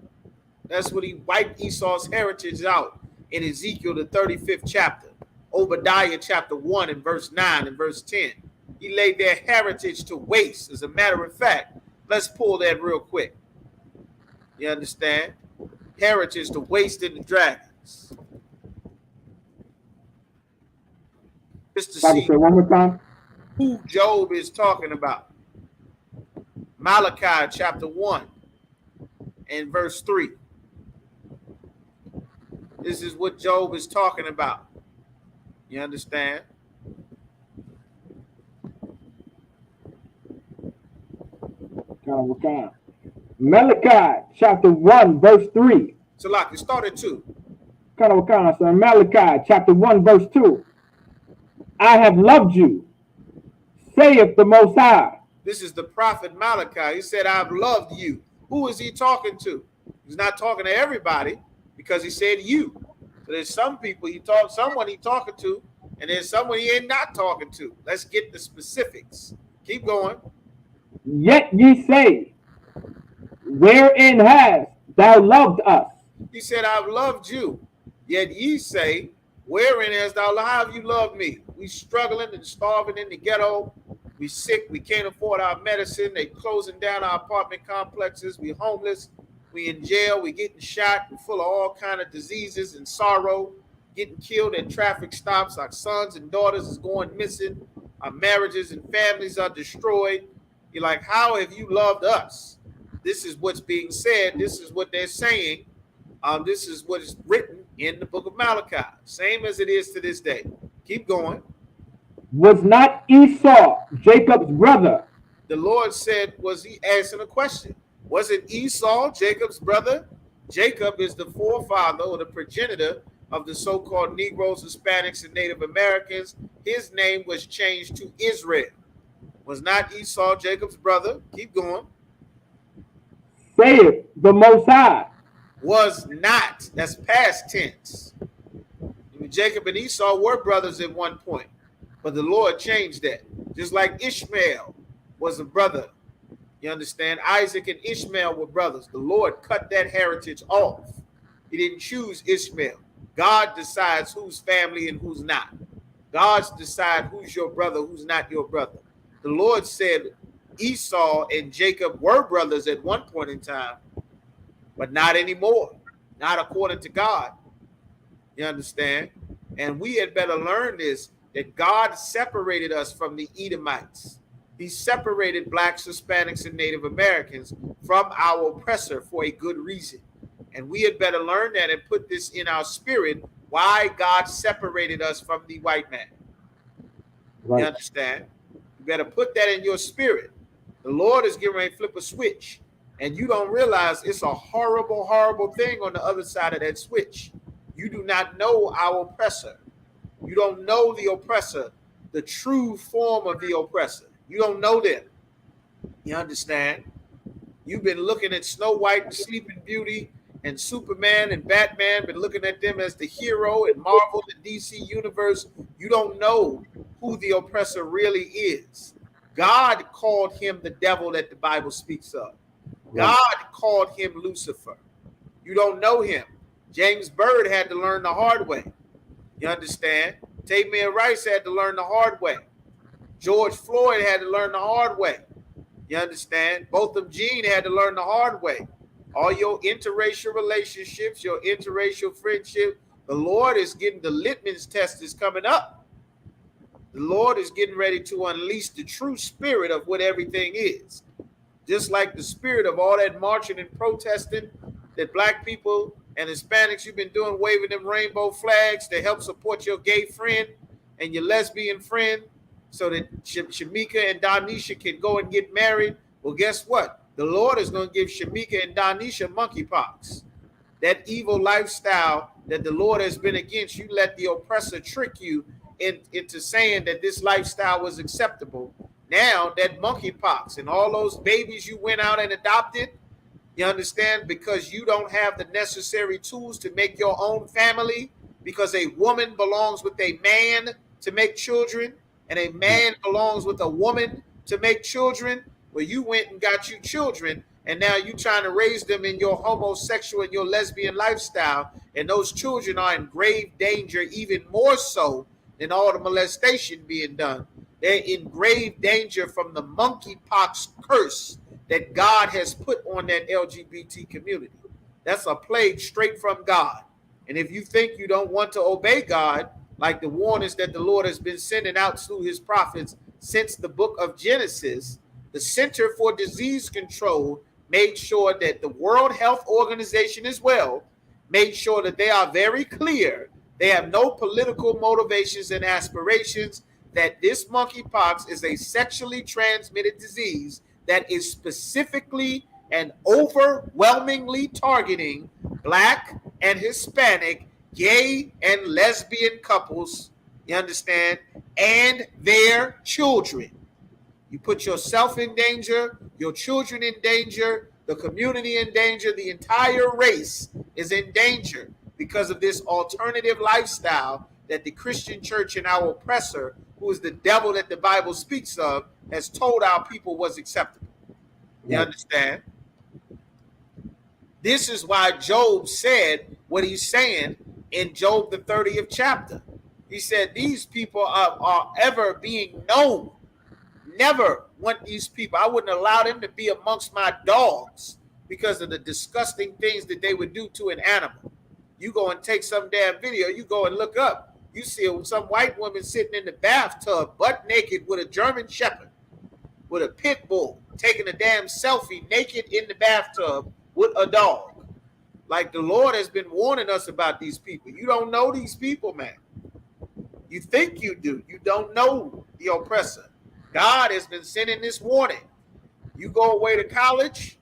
That's what he wiped Esau's heritage out in Ezekiel, the 35th chapter, Obadiah chapter 1 and verse 9 and verse 10. He laid their heritage to waste. As a matter of fact, let's pull that real quick. You understand? Heritage to waste in the dragons. Just to Bible see say one more time. who Job is talking about. Malachi chapter 1 and verse 3. This is what Job is talking about. You understand? Malachi chapter 1 verse 3. So like you started 2. Malachi chapter 1 verse 2. I have loved you, saith the Most High. This is the prophet Malachi. He said, I've loved you. Who is he talking to? He's not talking to everybody because he said you. So there's some people someone he talking to, and there's someone he ain't not talking to. Let's get the specifics. Keep going. Yet ye say, wherein hast thou loved us? He said, I've loved you. Yet ye say, wherein hast thou loved? How have you loved me? We struggling and starving in the ghetto. We sick. We can't afford our medicine. They closing down our apartment complexes. We homeless. We in jail. We getting shot. We full of all kind of diseases and sorrow. Getting killed at traffic stops. Our sons and daughters is going missing. Our marriages and families are destroyed. You're like, how have you loved us? This is what's being said. This is what they're saying. This is what is written in the book of Malachi. Same as it is to this day. Keep going. Was not Esau Jacob's brother? The Lord said, was he asking a question? Was it Esau, Jacob's brother? Jacob is the forefather or the progenitor of the so-called Negroes, Hispanics, and Native Americans. His name was changed to Israel. Was not Esau Jacob's brother? Keep going. Saith the Most High. Was not. That's past tense. Jacob and Esau were brothers at one point, but the Lord changed that. Just like Ishmael was a brother. You understand? Isaac and Ishmael were brothers. The Lord cut that heritage off. He didn't choose Ishmael. God decides who's family and who's not. God decides who's your brother, who's not your brother. The Lord said Esau and Jacob were brothers at one point in time, but not anymore. Not according to God. You understand? And we had better learn this, that God separated us from the Edomites. He separated blacks, Hispanics, and Native Americans from our oppressor for a good reason. And we had better learn that and put this in our spirit, why God separated us from the white man. Right. You understand? You better put that in your spirit. The Lord is getting ready to flip a switch, and you don't realize it's a horrible, horrible thing on the other side of that switch. You do not know our oppressor. You don't know the oppressor, the true form of the oppressor. You don't know them. You understand? You've been looking at Snow White and Sleeping Beauty and Superman and Batman, been looking at them as the hero in Marvel and DC universe. You don't know who the oppressor really is. God called him the devil that the Bible speaks of. God called him Lucifer. You don't know him. James Byrd had to learn the hard way. You understand? Tamir Rice had to learn the hard way. George Floyd had to learn the hard way. You understand? Both of Gene had to learn the hard way. All your interracial relationships, your interracial friendship, the Lord is getting the litmus test is coming up. The Lord is getting ready to unleash the true spirit of what everything is. Just like the spirit of all that marching and protesting that black people and Hispanics you've been doing, waving them rainbow flags to help support your gay friend and your lesbian friend so that Shamika and Donisha can go and get married. Well, guess what? The Lord is going to give Shamika and Donisha monkeypox. That evil lifestyle that the Lord has been against, you let the oppressor trick you into saying that this lifestyle was acceptable, now that monkeypox and all those babies you went out and adopted, you understand, because you don't have the necessary tools to make your own family, because a woman belongs with a man to make children, and a man belongs with a woman to make children. Well, you went and got you children, and now you trying to raise them in your homosexual and your lesbian lifestyle, and those children are in grave danger, even more so than all the molestation being done. They're in grave danger from the monkeypox curse that God has put on that LGBT community. That's a plague straight from God. And if you think you don't want to obey God, like the warnings that the Lord has been sending out through his prophets since the book of Genesis, the Center for Disease Control made sure that the World Health Organization as well made sure that they are very clear. They have no political motivations and aspirations, that this monkeypox is a sexually transmitted disease that is specifically and overwhelmingly targeting Black and Hispanic, gay and lesbian couples, you understand, and their children. You put yourself in danger, your children in danger, the community in danger, the entire race is in danger because of this alternative lifestyle that the Christian church and our oppressor, who is the devil that the Bible speaks of, has told our people was acceptable. You understand? This is why Job said what he's saying in Job, the 30th chapter. He said, these people are ever being known. Never want these people. I wouldn't allow them to be amongst my dogs because of the disgusting things that they would do to an animal. You go and take some damn video, you go and look up. You see some white woman sitting in the bathtub, butt naked, with a German Shepherd, with a pit bull, taking a damn selfie naked in the bathtub with a dog. Like the Lord has been warning us about these people. You don't know these people, man. You think you do. You don't know the oppressor. God has been sending this warning. You go away to college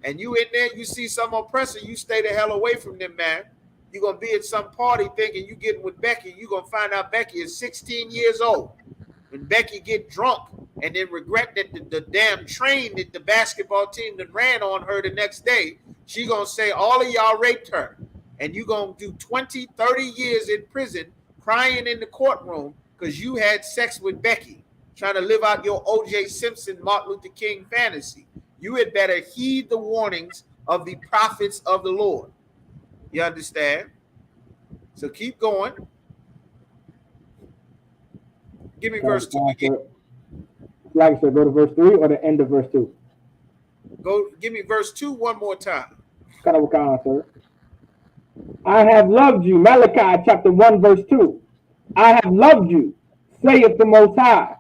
and you in there, you see some oppressor, you stay the hell away from them, man. You're going to be at some party thinking you getting with Becky. You're going to find out Becky is 16 years old. When Becky get drunk and then regret that the damn train that the basketball team that ran on her the next day, she going to say all of y'all raped her. And you're going to do 20, 30 years in prison crying in the courtroom because you had sex with Becky, trying to live out your O.J. Simpson, Martin Luther King fantasy. You had better heed the warnings of the prophets of the Lord. You understand? So keep going. Give me verse 2 again. Like I said, go to verse 3 or the end of verse 2? Go, give me verse 2 one more time. Sir. I have loved you, Malachi chapter 1, verse 2. I have loved you, saith the Most High.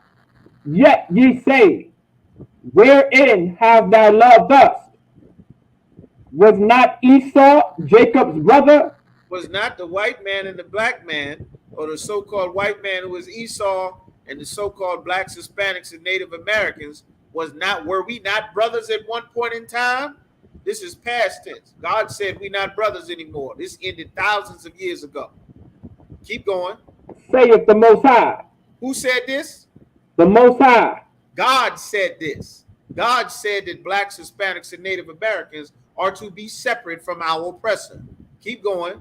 Yet ye say, wherein have thou loved us? Was not Esau Jacob's brother? Was not the white man and the black man, or the so-called white man who was Esau, and the so-called blacks, Hispanics, and Native Americans, were we not brothers at one point in time? This is past tense. God said we not brothers anymore. This ended thousands of years ago. Keep going. Saith the Most High. Who said this? The Most High. God said this. God said that blacks, Hispanics, and Native Americans are to be separate from our oppressor. Keep going.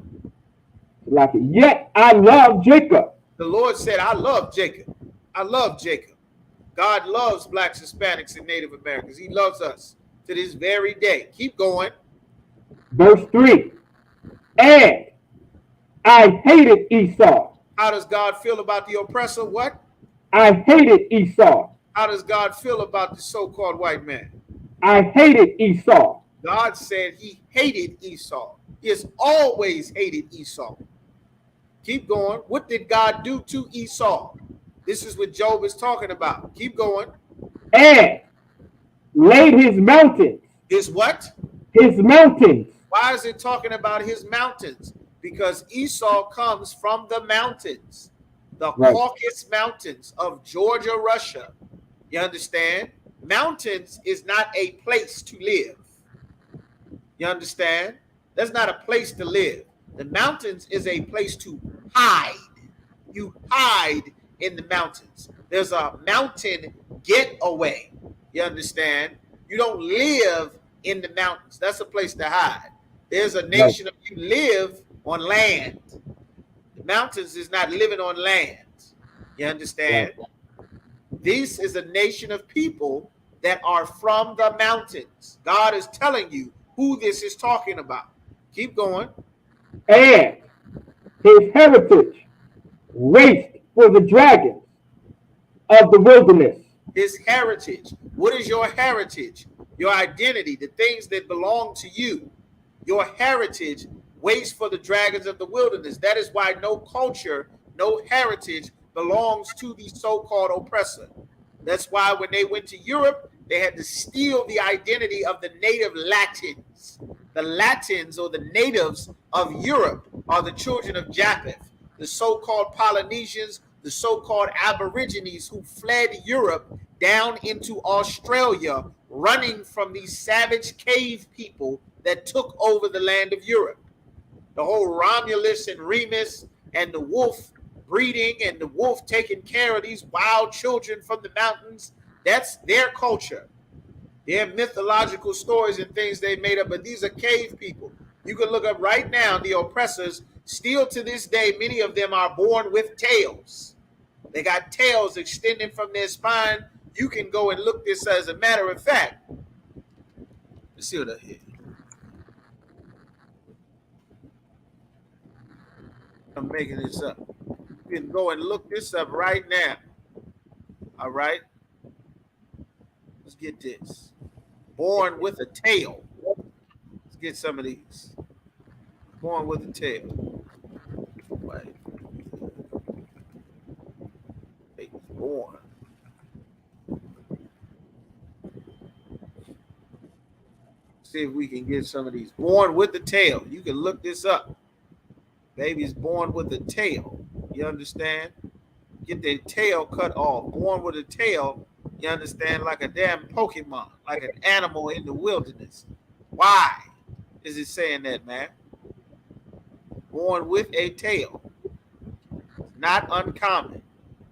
Like it. Yet I love Jacob. The Lord said, I love Jacob. I love Jacob. God loves blacks, Hispanics, and Native Americans. He loves us to this very day. Keep going. Verse 3. And I hated Esau. How does God feel about the oppressor? What? I hated Esau. How does God feel about the so-called white man? I hated Esau. God said he hated Esau. He has always hated Esau. Keep going. What did God do to Esau? This is what Job is talking about. Keep going. And laid his mountains. His what? His mountains. Why is it talking about his mountains? Because Esau comes from the mountains, the Caucasus Mountains of Georgia, Russia. You understand? Mountains is not a place to live. You understand? That's not a place to live. The mountains is a place to hide. you hide in the mountains. There's a mountain getaway. You understand? You don't live in the mountains. That's a place to hide. There's a nation of you live on land. The mountains is not living on land. You understand? Right. This is a nation of people that are from the mountains. God is telling you who this is talking about. Keep going. And his heritage raced for the dragons of the wilderness. His heritage. What is your heritage? Your identity, the things that belong to you. Your heritage waits for the dragons of the wilderness. That is why no culture, no heritage belongs to the so-called oppressor. That's why when they went to Europe, they had to steal the identity of the native Latins. The Latins, or the natives of Europe, are the children of Japheth. The so-called Polynesians, the so-called Aborigines who fled Europe down into Australia, running from these savage cave people that took over the land of Europe. The whole Romulus and Remus and the wolf breeding and the wolf taking care of these wild children from the mountains, that's their culture. Their mythological stories and things they made up, but these are cave people. You can look up right now, the oppressors, still to this day, many of them are born with tails. They got tails extending from their spine. You can go and look this as a matter of fact. Let's see what I hear. I'm making this up. You can go and look this up right now. All right. Let's get this. Born with a tail. Let's get some of these. Born with a tail. Right. Born. See if we can get some of these. Born with the tail. You can look this up. Baby's born with a tail. You understand? Get their tail cut off. Born with a tail, you understand, like a damn Pokemon, like an animal in the wilderness. Why is it saying that, man? Born with a tail. Not uncommon.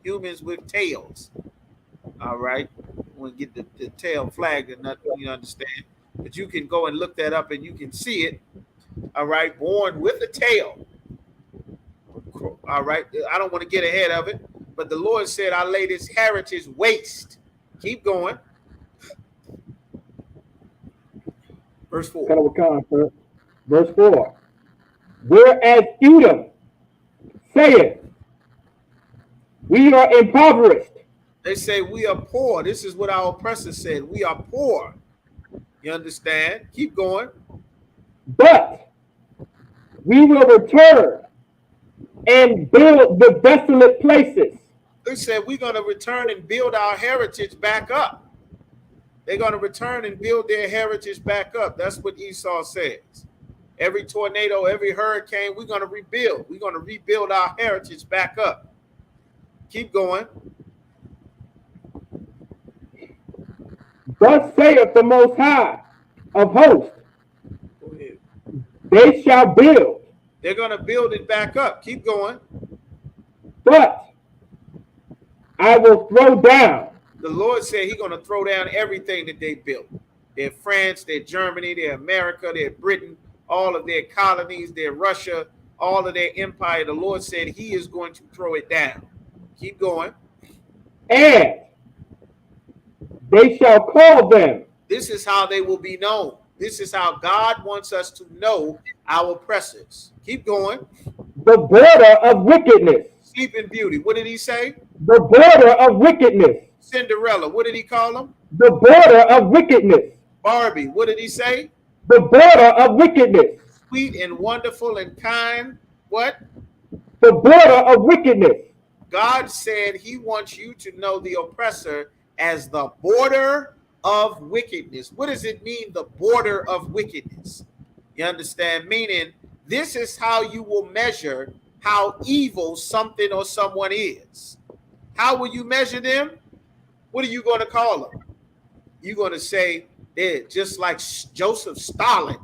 Humans with tails. All right? We'll get the tail flagged and nothing, you understand. But you can go and look that up and you can see it. All right? Born with a tail. All right? I don't want to get ahead of it. But the Lord said, I lay this heritage waste. Keep going. Verse 4. Verse 4. Whereas Edom saith, we are impoverished. They say we are poor. This is what our oppressor said. We are poor. You understand? Keep going. But we will return and build the desolate places. They said we're going to return and build our heritage back up. They're going to return and build their heritage back up. That's what Esau says. Every tornado, every hurricane, we're going to rebuild. We're going to rebuild our heritage back up. Keep going. Thus saith the Most High of hosts, they shall build. They're going to build it back up. Keep going. But I will throw down. The Lord said he's going to throw down everything that they built. Their France, their Germany, their America, their Britain, all of their colonies, their Russia, all of their empire. The Lord said he is going to throw it down. Keep going. And they shall call them. This is how they will be known. This is how God wants us to know our oppressors. Keep going. The border of wickedness. Sleeping Beauty. What did he say? The border of wickedness. Cinderella. What did he call them? The border of wickedness. Barbie. What did he say? The border of wickedness. Sweet and wonderful and kind. What? The border of wickedness. God said he wants you to know the oppressor as the border of wickedness. What does it mean, the border of wickedness? You understand? Meaning, this is how you will measure how evil something or someone is. How will you measure them? What are you going to call them? You're going to say they're just like Joseph Stalin.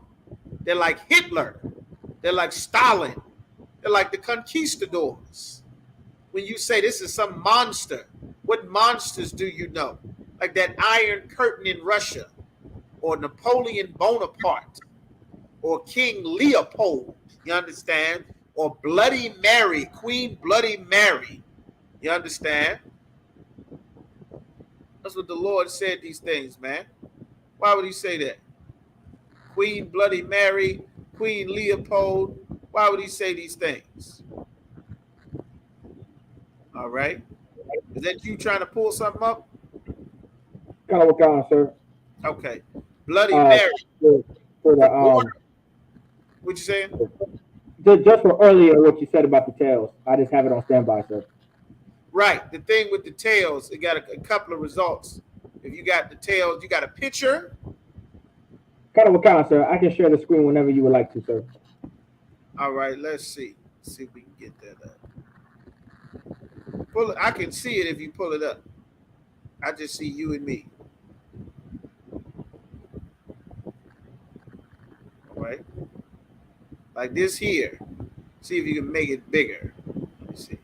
They're like Hitler. They're like Stalin. They're like the conquistadors. when you say this is some monster, what monsters do you know? Like that Iron Curtain in Russia, or Napoleon Bonaparte, or King Leopold, you understand? Or Bloody Mary, Queen Bloody Mary, you understand? That's what the Lord said these things, man. Why would he say that? Queen Bloody Mary, Queen Leopold, why would he say these things? All right. Is that you trying to pull something up? Kind of what kind, sir? Okay. Bloody Uh, Mary, for the the border. What you saying? just for earlier what you said about the tails. I just have it on standby, sir. Right. The thing with the tails, it got a couple of results. If you got the tails, you got a picture. Kind of what kind, sir? I can share the screen whenever you would like to, sir. All right, let's see. See if we can get that up. Pull it. I can see it if you pull it up. I just see you and me. All right. Like this here. See if you can make it bigger. Let me see.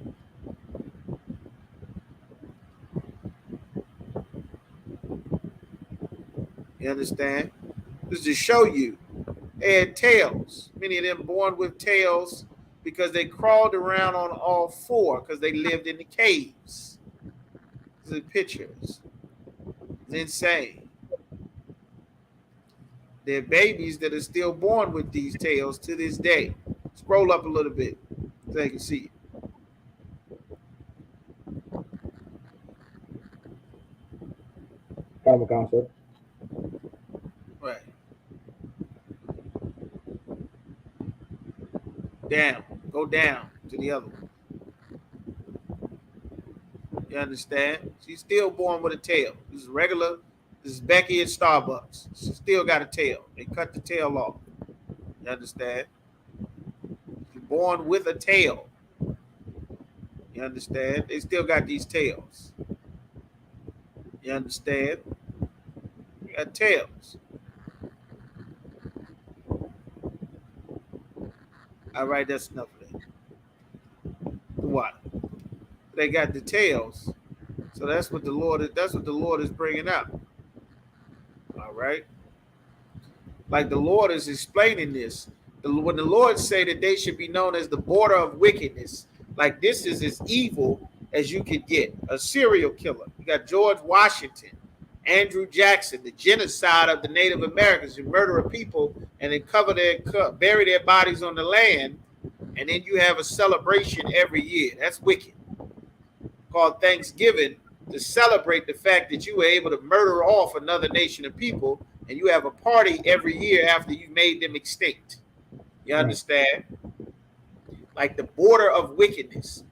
You understand? This is to show you they had tails. Many of them born with tails because they crawled around on all four because they lived in the caves. These are pictures. It's insane. They're babies that are still born with these tails to this day. Scroll up a little bit so they can see it. Kind of what kind, sir? Right. Down. Go down to the other one. You understand? She's still born with a tail. This is regular. This is Becky at Starbucks. She still got a tail. They cut the tail off. You understand? She's born with a tail. You understand? They still got these tails. You understand? They got tails. All right, that's enough of that. What? They got the tails. So that's what the Lord is bringing up. All right. Like the Lord is explaining this. When the Lord say that they should be known as the border of wickedness, like this is as evil as you could get. A serial killer. You got George Washington, Andrew Jackson, the genocide of the Native Americans, who murder people and then bury their bodies on the land, and then you have a celebration every year. That's wicked. Called Thanksgiving, to celebrate the fact that you were able to murder off another nation of people, and you have a party every year after you made them extinct. You understand? Like the border of wickedness.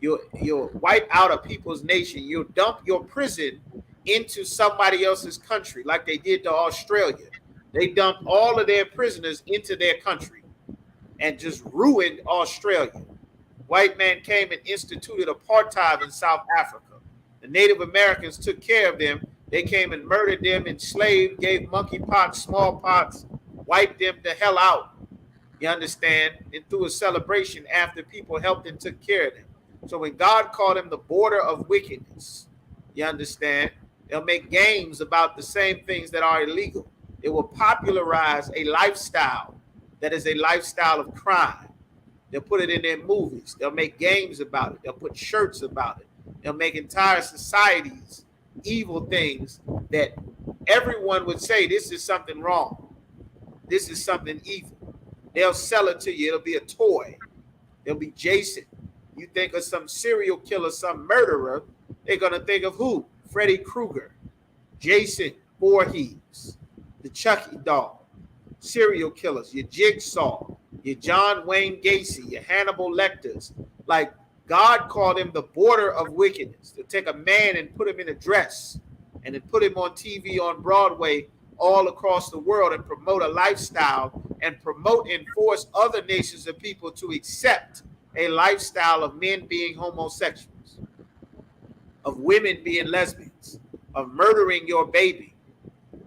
You'll wipe out a people's nation. You'll dump your prison into somebody else's country, like they did to Australia. They dumped all of their prisoners into their country and just ruined Australia. White man came and instituted apartheid in South Africa. The Native Americans took care of them. They came and murdered them, enslaved, gave monkeypox, smallpox, wiped them the hell out. You understand? And through a celebration after people helped and took care of them. So when God called them the border of wickedness, you understand? They'll make games about the same things that are illegal. It will popularize a lifestyle that is a lifestyle of crime. They'll put it in their movies. They'll make games about it. They'll put shirts about it. They'll make entire societies evil things that everyone would say this is something wrong. This is something evil. They'll sell it to you. It'll be a toy. They'll be Jason. You think of some serial killer, some murderer, they're going to think of who? Freddy Krueger, Jason Voorhees, the Chucky doll, serial killers, your Jigsaw, your John Wayne Gacy, your Hannibal Lecters. Like God called him the border of wickedness. To take a man and put him in a dress and then put him on TV on Broadway all across the world and promote a lifestyle and promote and force other nations of people to accept a lifestyle of men being homosexuals, of women being lesbians, of murdering your baby,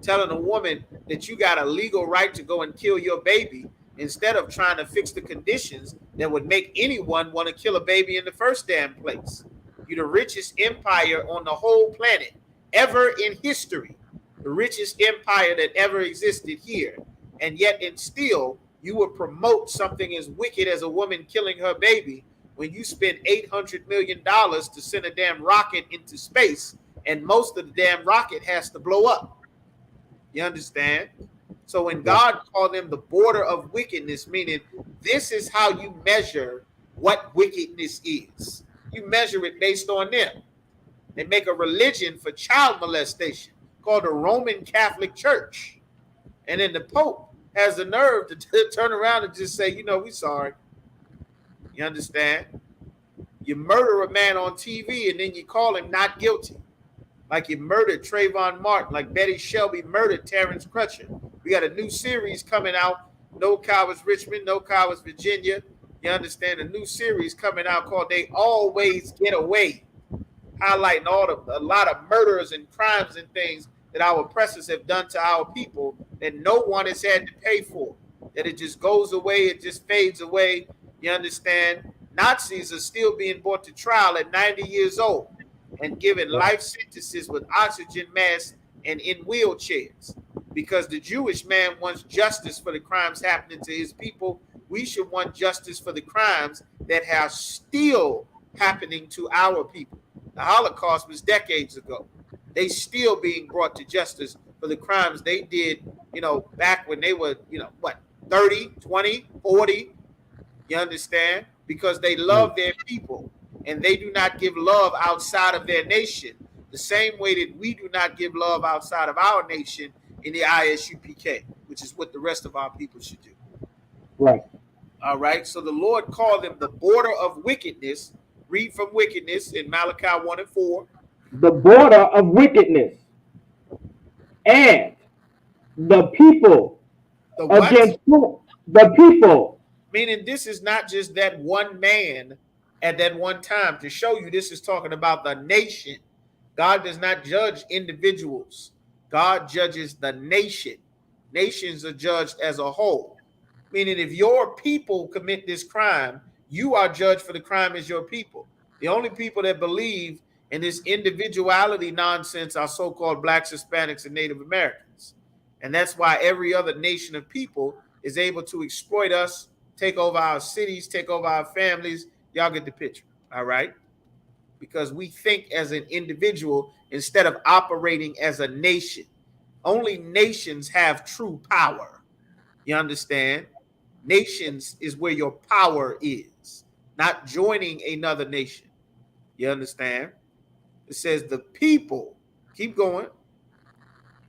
telling a woman that you got a legal right to go and kill your baby instead of trying to fix the conditions that would make anyone want to kill a baby in the first damn place. You're the richest empire on the whole planet ever in history, the richest empire that ever existed here. And yet, and still, you would promote something as wicked as a woman killing her baby when you spend $800 million to send a damn rocket into space, and most of the damn rocket has to blow up. You understand? So when God called them the border of wickedness, meaning this is how you measure what wickedness is. You measure it based on them. They make a religion for child molestation called the Roman Catholic Church. And then the Pope has the nerve to turn around and just say, you know, we sorry. You understand? You murder a man on TV and then you call him not guilty. Like you murdered Trayvon Martin, like Betty Shelby murdered Terrence Crutcher. We got a new series coming out. No Cowards Richmond, No Cowards Virginia. You understand? A new series coming out called They Always Get Away, highlighting a lot of murders and crimes and things that our oppressors have done to our people that no one has had to pay for. That it just goes away, it just fades away. You understand? Nazis are still being brought to trial at 90 years old and given life sentences with oxygen masks and in wheelchairs. Because the Jewish man wants justice for the crimes happening to his people, we should want justice for the crimes that are still happening to our people. The Holocaust was decades ago. They still being brought to justice for the crimes they did, you know, back when they were, you know, what, 30, 20, 40, you understand? Because they love their people and they do not give love outside of their nation the same way that we do not give love outside of our nation in the ISUPK, which is what the rest of our people should do. Right. All right. So the Lord called them the border of wickedness. Read from wickedness in Malachi 1:4. The border of wickedness and the people The what? against whom? The people. Meaning this is not just that one man at that one time. To show you this is talking about the nation. God does not judge individuals. God judges the nation. Nations are judged as a whole. Meaning if your people commit this crime, you are judged for the crime as your people. The only people that believe in this individuality nonsense are so-called blacks, Hispanics, and Native Americans. And that's why every other nation of people is able to exploit us, take over our cities, take over our families. Y'all get the picture, all right? Because we think as an individual instead of operating as a nation. Only nations have true power. You understand? Nations is where your power is, not joining another nation. You understand? It says the people, keep going.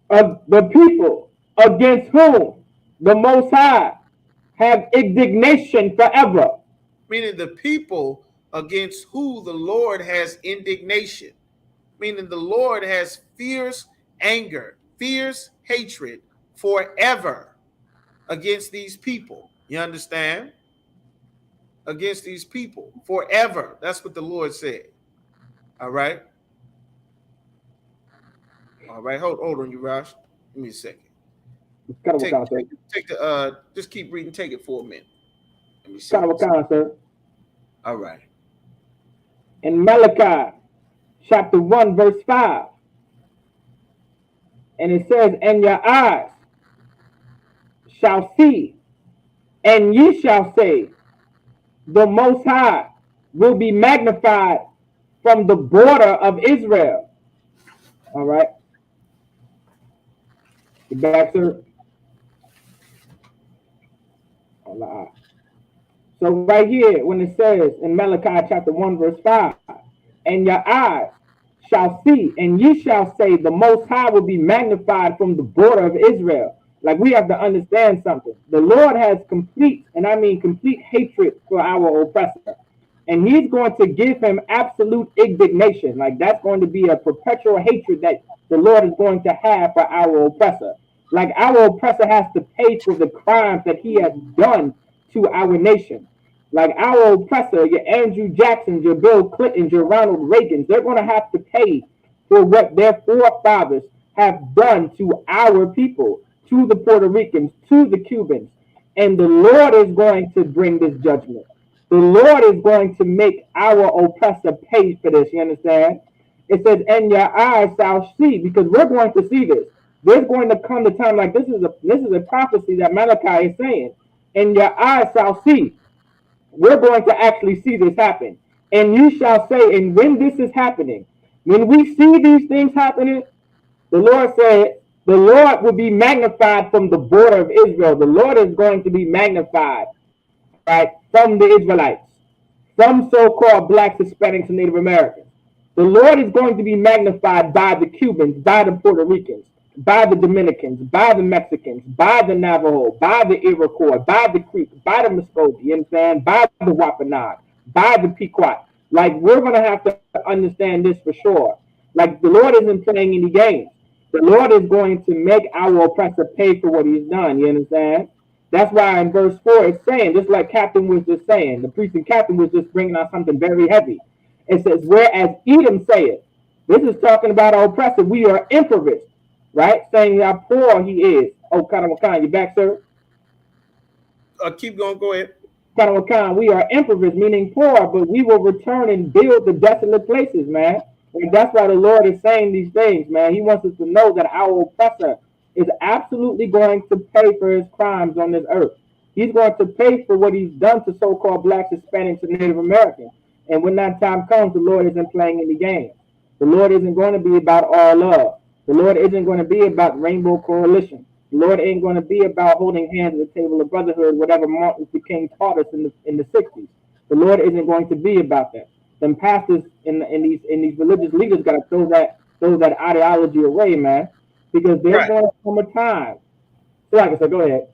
Of the people against whom the Most High have indignation forever. Meaning the people against who the Lord has indignation. Meaning the Lord has fierce anger, fierce hatred forever against these people. You understand? Against these people forever. That's what the Lord said. All right. All right. Hold on, you Raj. Give me a second. Take the just keep reading. Take it for a minute. Let me see. Sir. All right. In Malachi chapter 1, verse 5. And it says, and your eyes shall see, and ye shall say, the Most High will be magnified from the border of Israel. All right. Get back, sir. So right here, when it says in Malachi chapter 1, verse 5, and your eyes shall see, and ye shall say, the Most High will be magnified from the border of Israel. Like, we have to understand something. The Lord has complete, and I mean complete hatred for our oppressor. And he's going to give him absolute indignation. Like, that's going to be a perpetual hatred that the Lord is going to have for our oppressor. Like, our oppressor has to pay for the crimes that he has done to our nation. Like, our oppressor, your Andrew Jacksons, your Bill Clintons, your Ronald Reagans, they're going to have to pay for what their forefathers have done to our people, to the Puerto Ricans, to the Cubans. And the Lord is going to bring this judgment. The Lord is going to make our oppressor pay for this. You understand? It says, and your eyes shall see, because we're going to see this. There's going to come the time, like this is a prophecy that Malachi is saying. And your eyes shall see. We're going to actually see this happen. And you shall say, and when this is happening, when we see these things happening, the Lord said, the Lord will be magnified from the border of Israel. The Lord is going to be magnified, right, from the Israelites, from so-called blacks, Hispanics, and Native Americans. The Lord is going to be magnified by the Cubans, by the Puerto Ricans, by the Dominicans, by the Mexicans, by the Navajo, by the Iroquois, by the Creek, by the Muskogee, you understand, by the Wampanoag, by the Pequot. Like, we're going to have to understand this for sure. Like, the Lord isn't playing any games. The Lord is going to make our oppressor pay for what he's done, you understand? That's why in verse 4 it's saying, just like Captain was just saying, the priest and Captain was just bringing out something very heavy. It says, whereas Edom saith, this is talking about our oppressor, we are impoverished, right? Saying how poor he is. Oh, Kanawakan, you back, sir? Keep going, go ahead. Kanawakan, we are impoverished, meaning poor, but we will return and build the desolate places, man. And that's why the Lord is saying these things, man. He wants us to know that our oppressor is absolutely going to pay for his crimes on this earth. He's going to pay for what he's done to so-called blacks, Hispanics, and Native Americans. And when that time comes, the Lord isn't playing any games. The Lord isn't going to be about all love. The Lord isn't going to be about rainbow coalition. The Lord ain't going to be about holding hands at the table of brotherhood, whatever Martin Luther King taught us in the 60s. The Lord isn't going to be about that. Them pastors and these religious leaders got to throw that ideology away, man, because there's going to come a time. So like I said, go ahead.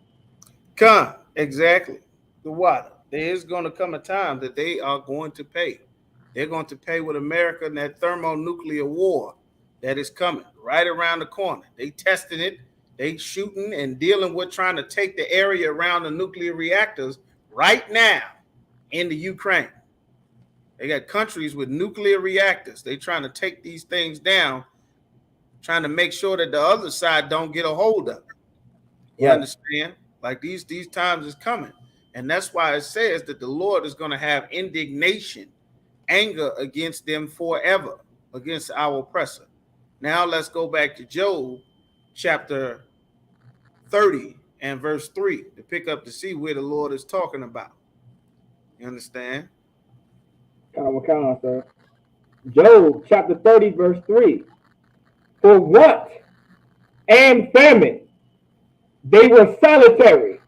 Come, exactly. The what? There is going to come a time that they are going to pay. They're going to pay with America and that thermonuclear war that is coming right around the corner. They testing it. They shooting and dealing with trying to take the area around the nuclear reactors right now in the Ukraine. They got countries with nuclear reactors. They trying to take these things down, trying to make sure that the other side don't get a hold of it. You understand? Like these times is coming. And that's why it says that the Lord is going to have indignation, anger against them forever, against our oppressor. Now let's go back to Job chapter 30 and verse 3 to pick up to see where the Lord is talking about. You understand? Sir. Job chapter 30 verse 3. For want and famine they were solitary,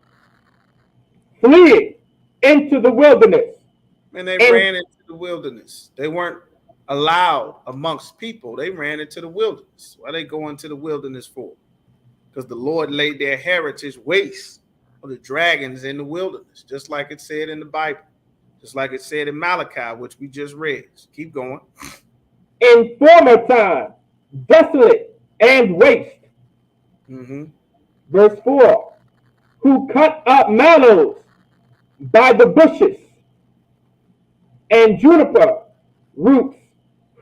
fleeing into the wilderness. And they ran into the wilderness. They weren't allowed amongst people. They ran into the wilderness. Why they go into the wilderness for? Because the Lord laid their heritage waste for the dragons in the wilderness, just like it said in the Bible, just like it said in Malachi, which we just read. So keep going. In former time, desolate and waste. Verse 4, who cut up mallows by the bushes and juniper roots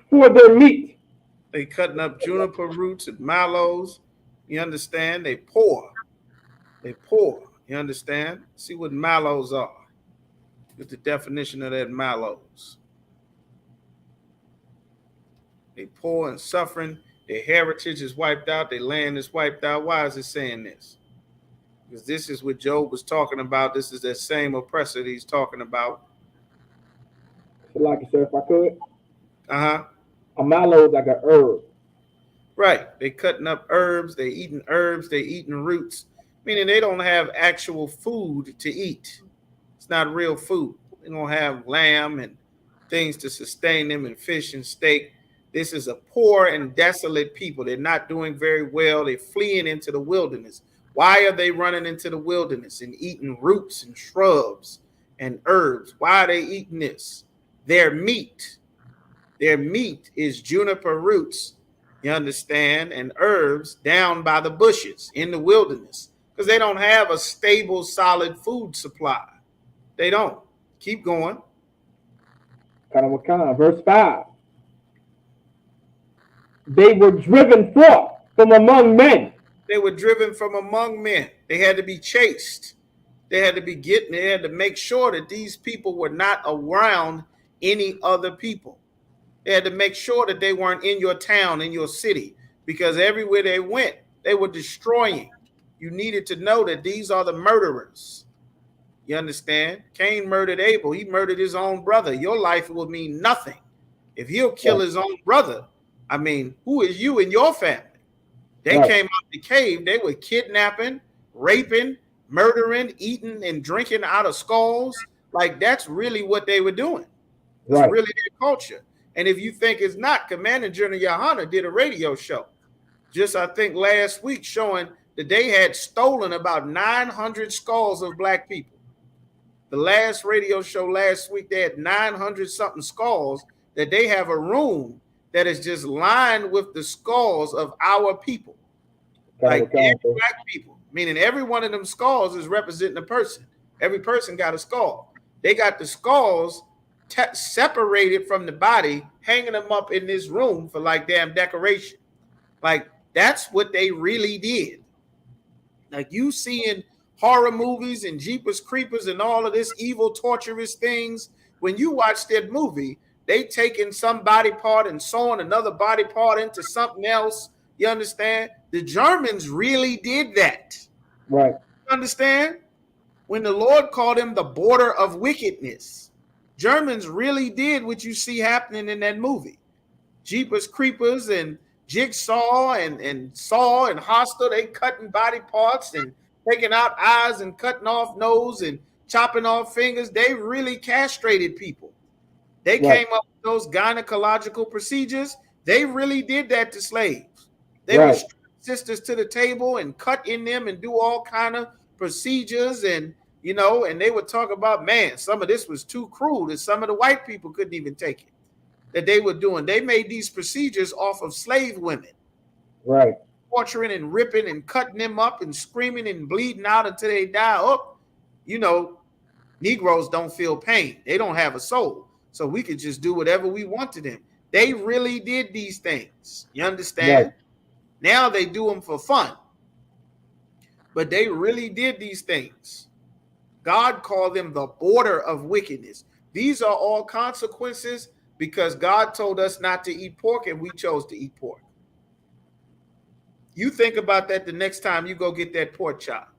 for their meat. They cutting up juniper roots and mallows. You understand? They pour. You understand? See what mallows are. Get the definition of that mallows. They poor and suffering. Their heritage is wiped out. Their land is wiped out. Why is it saying this? Because this is what Job was talking about. This is that same oppressor that he's talking about. So like I said, if I could. A mallow is like an herb. Right. They cutting up herbs. They eating herbs. They eating roots. Meaning they don't have actual food to eat. It's not real food. They don't have lamb and things to sustain them and fish and steak. This is a poor and desolate people. They're not doing very well. They're fleeing into the wilderness. Why are they running into the wilderness and eating roots and shrubs and herbs? Why are they eating this? Their meat is juniper roots, you understand, and herbs down by the bushes in the wilderness because they don't have a stable, solid food supply. They don't. Keep going. Verse 5. They were driven forth from among men. They were driven from among men. They had to be chased. They had to make sure that these people were not around any other people. They had to make sure that they weren't in your town, in your city, because everywhere they went, they were destroying. You needed to know that these are the murderers. You understand? Cain murdered Abel. He murdered his own brother. Your life will mean nothing if he'll kill his own brother. I mean, who is you and your family? They came out the cave. They were kidnapping, raping, murdering, eating, and drinking out of skulls. Like, that's really what they were doing. It's really their culture. And if you think it's not, Commander General Yohana did a radio show just, I think, last week showing that they had stolen about 900 skulls of black people. The last radio show last week, they had 900 something skulls that they have a room that is just lined with the skulls of our people. Like black people, meaning every one of them skulls is representing a person. Every person got a skull. They got the skulls separated from the body, hanging them up in this room for like damn decoration. Like, that's what they really did. Like, you seeing horror movies and Jeepers Creepers and all of this evil, torturous things. When you watch that movie, they taking some body part and sewing another body part into something else. You understand? The Germans really did that. Right. You understand? When the Lord called them the border of wickedness, Germans really did what you see happening in that movie. Jeepers Creepers and Jigsaw and Saw and Hostel, they cutting body parts and taking out eyes and cutting off nose and chopping off fingers. They really castrated people. They came up with those gynecological procedures. They really did that to slaves. They would strip sisters to the table and cut in them and do all kind of procedures. And, you know, and they would talk about, man, some of this was too cruel that some of the white people couldn't even take it. That they were doing. They made these procedures off of slave women. Right. Torturing and ripping and cutting them up and screaming and bleeding out until they die. Oh, you know, Negroes don't feel pain. They don't have a soul. So we could just do whatever we want to them. They really did these things. You understand? Right. Now they do them for fun. But they really did these things. God called them the border of wickedness. These are all consequences because God told us not to eat pork and we chose to eat pork. You think about that the next time you go get that pork chop.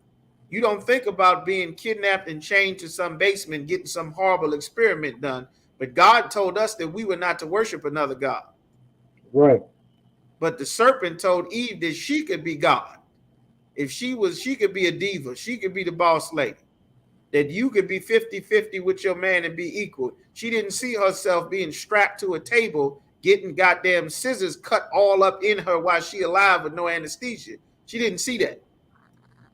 You don't think about being kidnapped and chained to some basement, getting some horrible experiment done. But God told us that we were not to worship another God. Right. But the serpent told Eve that she could be God. If she could be a diva. She could be the boss lady. That you could be 50-50 with your man and be equal. She didn't see herself being strapped to a table, getting goddamn scissors cut all up in her while she alive with no anesthesia. She didn't see that.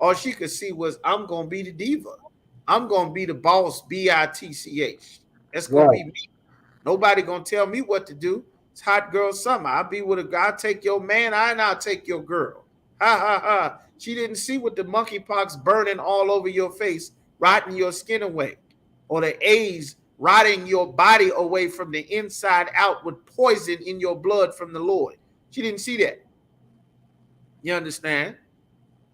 All she could see was, I'm going to be the diva. I'm going to be the boss, B-I-T-C-H. That's going to be me. Nobody going to tell me what to do. It's hot girl summer. I'll be with a guy. I'll take your man, and I'll take your girl. Ha, ha, ha. She didn't see what the monkeypox burning all over your face, rotting your skin away, or the AIDS rotting your body away from the inside out with poison in your blood from the Lord. She didn't see that. You understand?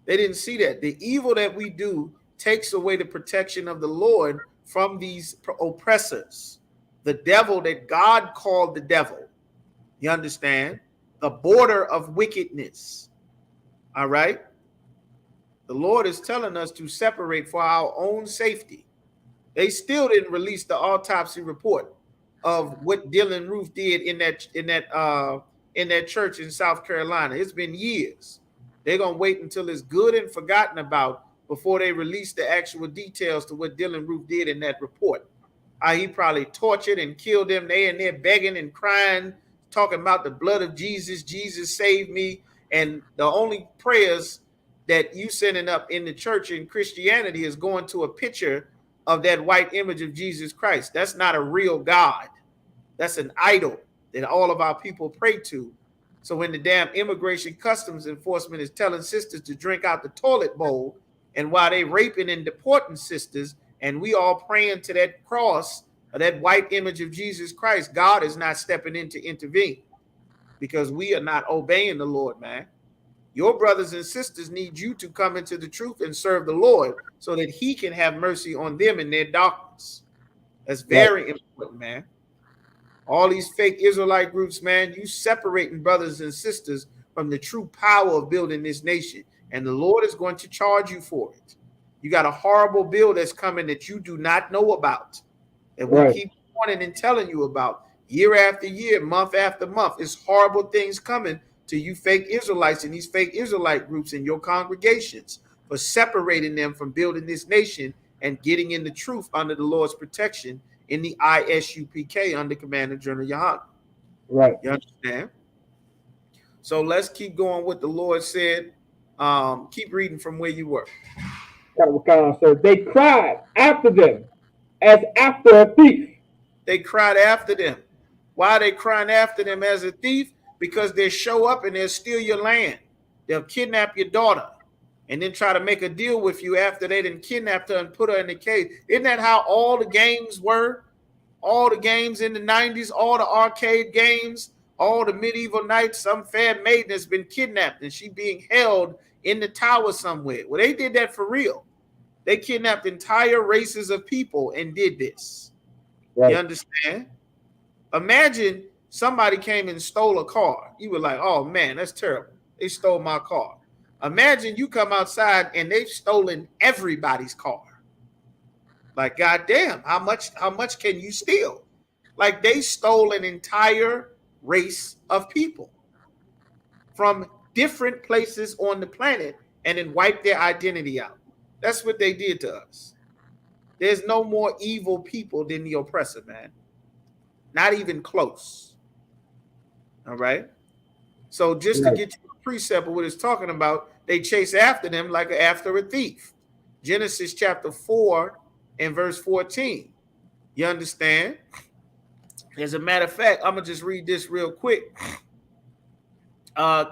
They didn't see that. The evil that we do takes away the protection of the Lord from these oppressors. The devil that God called the devil. You understand? The border of wickedness. All right? The Lord is telling us to separate for our own safety. They still didn't release the autopsy report of what Dylan Roof did in that church in South Carolina. It's been years. They're gonna wait until it's good and forgotten about before they release the actual details to what Dylan Roof did in that report. He probably tortured and killed them. They in there begging and crying, talking about the blood of Jesus. Jesus saved me. And the only prayers that you sending up in the church in Christianity is going to a picture of that white image of Jesus Christ. That's not a real God. That's an idol that all of our people pray to. So when the damn immigration customs enforcement is telling sisters to drink out the toilet bowl, and while they raping and deporting sisters, and we all praying to that cross or that white image of Jesus Christ, God is not stepping in to intervene because we are not obeying the Lord, man. Your brothers and sisters need you to come into the truth and serve the Lord so that he can have mercy on them in their darkness. That's very important, man. All these fake Israelite groups, man, you separating brothers and sisters from the true power of building this nation. And the Lord is going to charge you for it. You got a horrible bill that's coming that you do not know about, that we keep warning and telling you about year after year, month after month. It's horrible things coming to you fake Israelites and these fake Israelite groups in your congregations for separating them from building this nation and getting in the truth under the Lord's protection in the Isupk under Commander General Yohanan. Right. You understand? So let's keep going what the Lord said. Keep reading from where you were. So they cried after them as after a thief. They cried after them. Why are they crying after them as a thief? Because they'll show up and they'll steal your land. They'll kidnap your daughter and then try to make a deal with you after they done kidnapped her and put her in the cage. Isn't that how all the games were? All the games in the 90s, all the arcade games, all the medieval knights, some fair maiden has been kidnapped and she being held in the tower somewhere. Well, they did that for real. They kidnapped entire races of people and did this. You understand? Imagine somebody came and stole a car. You were like, oh man, that's terrible. They stole my car. Imagine you come outside and they've stolen everybody's car. Like, goddamn, how much can you steal? Like, they stole an entire race of people from different places on the planet and then wiped their identity out. That's what they did to us. There's no more evil people than the oppressor, man. Not even close. All right? So just to get you a precept of what it's talking about, they chase after them like after a thief. Genesis chapter 4 and verse 14. You understand? As a matter of fact, I'm going to just read this real quick.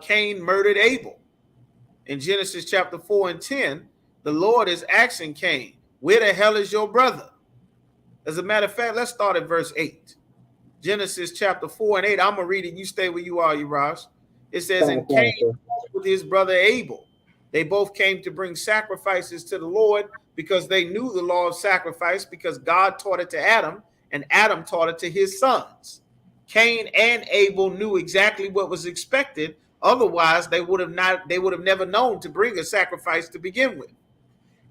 Cain murdered Abel. In Genesis chapter 4 and 10, the Lord is asking Cain, where the hell is your brother? As a matter of fact, let's start at verse 8. Genesis chapter 4 and 8. I'm going to read it. You stay where you are, Urash. It says, and Cain walked with his brother Abel. They both came to bring sacrifices to the Lord because they knew the law of sacrifice because God taught it to Adam and Adam taught it to his sons. Cain and Abel knew exactly what was expected. Otherwise, they would have never known to bring a sacrifice to begin with.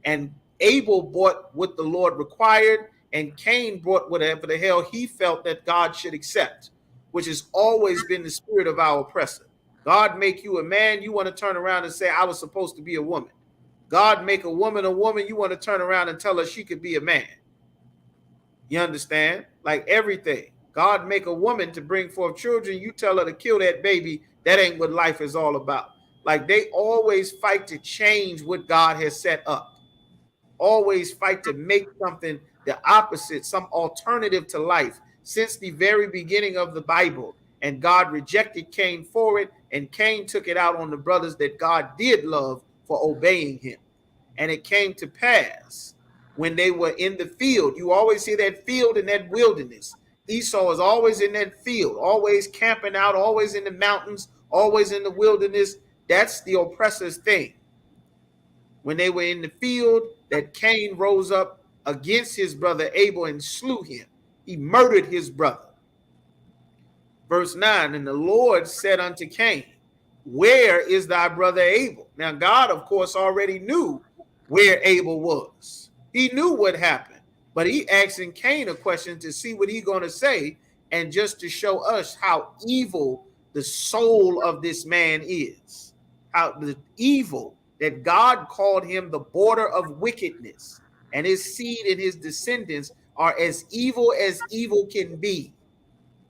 And Abel brought what the Lord required, and Cain brought whatever the hell he felt that God should accept, which has always been the spirit of our oppressor. God make you a man, you want to turn around and say, I was supposed to be a woman. God make a woman, you want to turn around and tell her she could be a man. You understand? Like everything. God make a woman to bring forth children, you tell her to kill that baby. That ain't what life is all about. Like they always fight to change what God has set up. Always fight to make something the opposite, some alternative to life since the very beginning of the Bible. And God rejected Cain for it, and Cain took it out on the brothers that God did love for obeying him. And it came to pass when they were in the field. You always see that field in that wilderness. Esau is always in that field, always camping out, always in the mountains, always in the wilderness. That's the oppressor's thing. When they were in the field, that Cain rose up against his brother Abel and slew him. He murdered his brother. Verse 9, and the Lord said unto Cain, where is thy brother Abel? Now, God, of course, already knew where Abel was. He knew what happened, but he asking Cain a question to see what he's going to say and just to show us how evil the soul of this man is, how the evil that God called him the border of wickedness, and his seed and his descendants are as evil can be.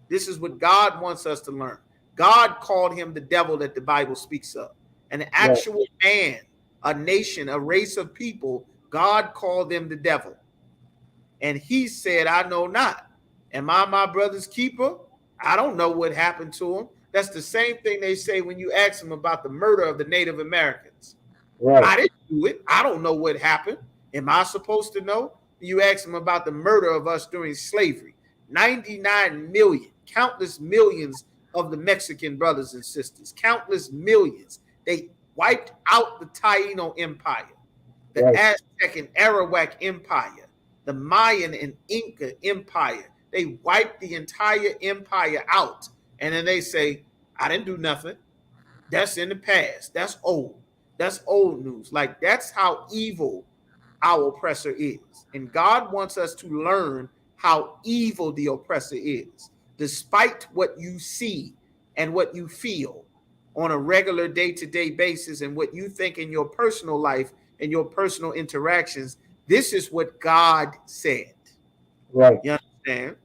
This is what God wants us to learn. God called him the devil that the Bible speaks of. An actual man, a nation, a race of people, God called them the devil. And he said, I know not. Am I my brother's keeper? I don't know what happened to him. That's the same thing they say when you ask them about the murder of the Native Americans. I didn't do it. I don't know what happened. Am I supposed to know? You ask them about the murder of us during slavery. 99 million, countless millions of the Mexican brothers and sisters, countless millions. They wiped out the Taino Empire, the Right. Aztec and Arawak Empire, the Mayan and Inca Empire. They wiped the entire empire out. And then they say, I didn't do nothing. That's in the past. That's old. That's old news. Like, that's how evil our oppressor is. And God wants us to learn how evil the oppressor is, despite what you see and what you feel on a regular day-to-day basis and what you think in your personal life and your personal interactions. This is what God said. Right. You understand?